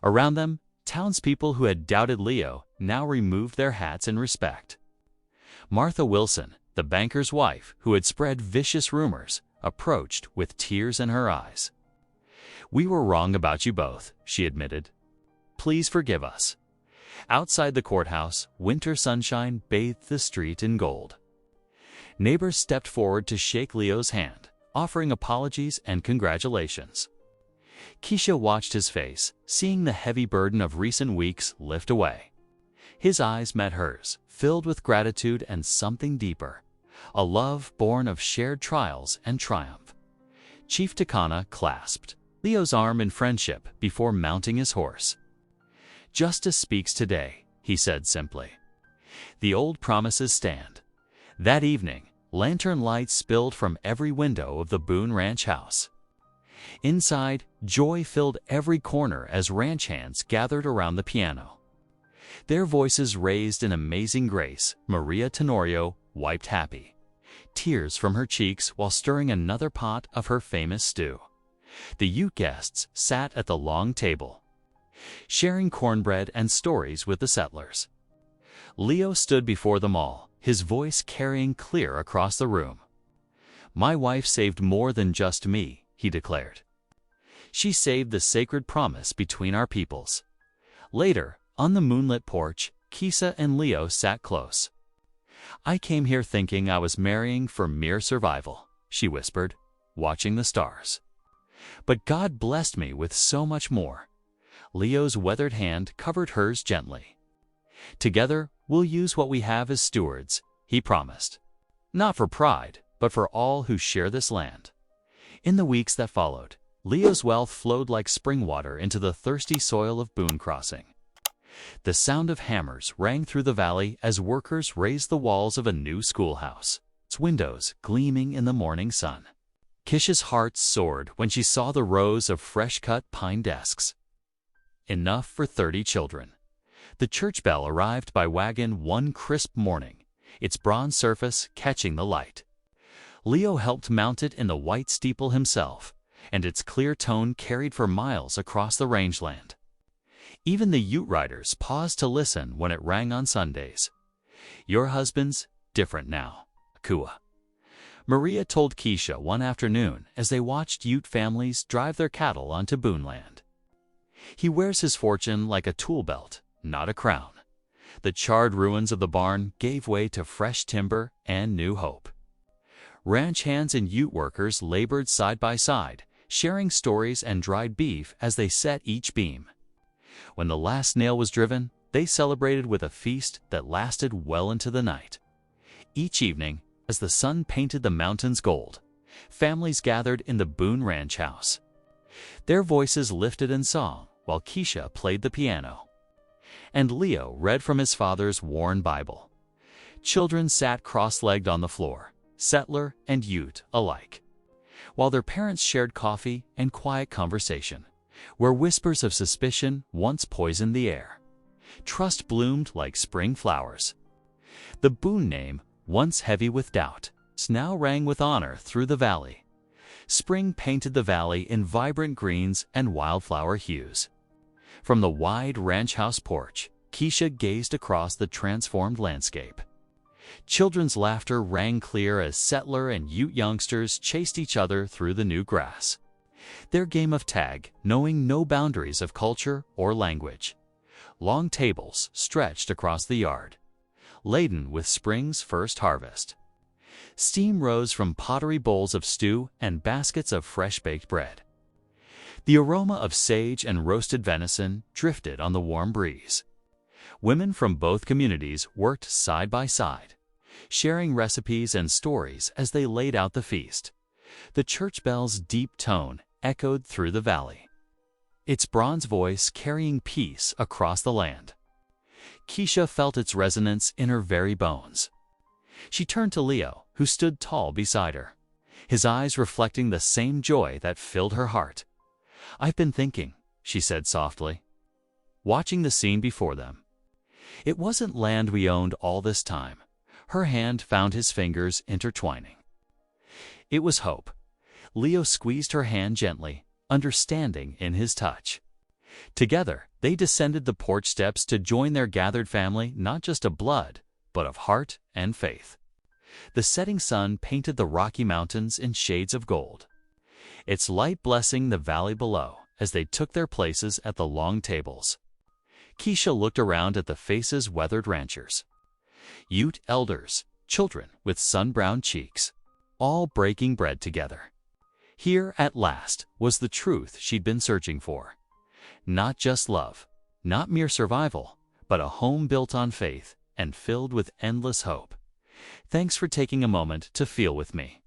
[SPEAKER 1] Around them, townspeople who had doubted Leo now removed their hats in respect. Martha Wilson, the banker's wife who had spread vicious rumors, approached with tears in her eyes. "We were wrong about you both," she admitted. "Please forgive us." Outside the courthouse, winter sunshine bathed the street in gold. Neighbors stepped forward to shake Leo's hand, offering apologies and congratulations. Keisha watched his face, seeing the heavy burden of recent weeks lift away. His eyes met hers, filled with gratitude and something deeper, a love born of shared trials and triumph. Chief Takana clasped Leo's arm in friendship before mounting his horse. "Justice speaks today," he said simply. "The old promises stand." That evening, lantern lights spilled from every window of the Boone Ranch house. Inside, joy filled every corner as ranch hands gathered around the piano. Their voices raised in amazing grace, Maria Tenorio wiped happy. tears from her cheeks while stirring another pot of her famous stew. The Ute guests sat at the long table, sharing cornbread and stories with the settlers. Leo stood before them all, his voice carrying clear across the room. "My wife saved more than just me," he declared. "She saved the sacred promise between our peoples." Later, on the moonlit porch, Kisa and Leo sat close. "I came here thinking I was marrying for mere survival," she whispered, watching the stars. "But God blessed me with so much more." Leo's weathered hand covered hers gently. "Together, we'll use what we have as stewards," he promised. "Not for pride, but for all who share this land." In the weeks that followed, Leo's wealth flowed like spring water into the thirsty soil of Boone Crossing. The sound of hammers rang through the valley as workers raised the walls of a new schoolhouse, its windows gleaming in the morning sun. Kisha's heart soared when she saw the rows of fresh-cut pine desks. Enough for 30 children. The church bell arrived by wagon one crisp morning, its bronze surface catching the light. Leo helped mount it in the white steeple himself, and its clear tone carried for miles across the rangeland. Even the Ute riders paused to listen when it rang on Sundays. "Your husband's different now, Akua," Maria told Keisha one afternoon as they watched Ute families drive their cattle onto Boone land. "He wears his fortune like a tool belt, not a crown." The charred ruins of the barn gave way to fresh timber and new hope. Ranch hands and Ute workers labored side by side, sharing stories and dried beef as they set each beam. When the last nail was driven, they celebrated with a feast that lasted well into the night. Each evening, as the sun painted the mountains gold, families gathered in the Boone Ranch house. Their voices lifted in song while Keisha played the piano, and Leo read from his father's worn Bible. Children sat cross-legged on the floor, settler and Ute alike, while their parents shared coffee and quiet conversation, where whispers of suspicion once poisoned the air. Trust bloomed like spring flowers. The Boone name, once heavy with doubt, now rang with honor through the valley. Spring painted the valley in vibrant greens and wildflower hues. From the wide ranch house porch, Keisha gazed across the transformed landscape. Children's laughter rang clear as settler and Ute youngsters chased each other through the new grass. Their game of tag, knowing no boundaries of culture or language. Long tables stretched across the yard, laden with spring's first harvest. Steam rose from pottery bowls of stew and baskets of fresh-baked bread. The aroma of sage and roasted venison drifted on the warm breeze. Women from both communities worked side by side, sharing recipes and stories as they laid out the feast. The church bell's deep tone echoed through the valley, its bronze voice carrying peace across the land. Keisha felt its resonance in her very bones. She turned to Leo, who stood tall beside her, his eyes reflecting the same joy that filled her heart. "I've been thinking," she said softly, watching the scene before them. "It wasn't land we owned all this time." Her hand found his fingers intertwining. It was hope. Leo squeezed her hand gently, understanding in his touch. Together, they descended the porch steps to join their gathered family, not just of blood, but of heart and faith. The setting sun painted the Rocky Mountains in shades of gold, its light blessing the valley below as they took their places at the long tables. Keisha looked around at the faces weathered ranchers, Ute elders, children with sun-browned cheeks, all breaking bread together. Here, at last, was the truth she'd been searching for. Not just love, not mere survival, but a home built on faith and filled with endless hope. Thanks for taking a moment to feel with me.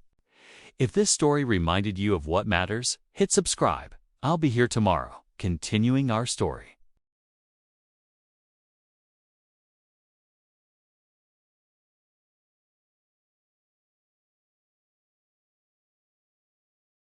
[SPEAKER 1] If this story reminded you of what matters, hit subscribe. I'll be here tomorrow, continuing our story.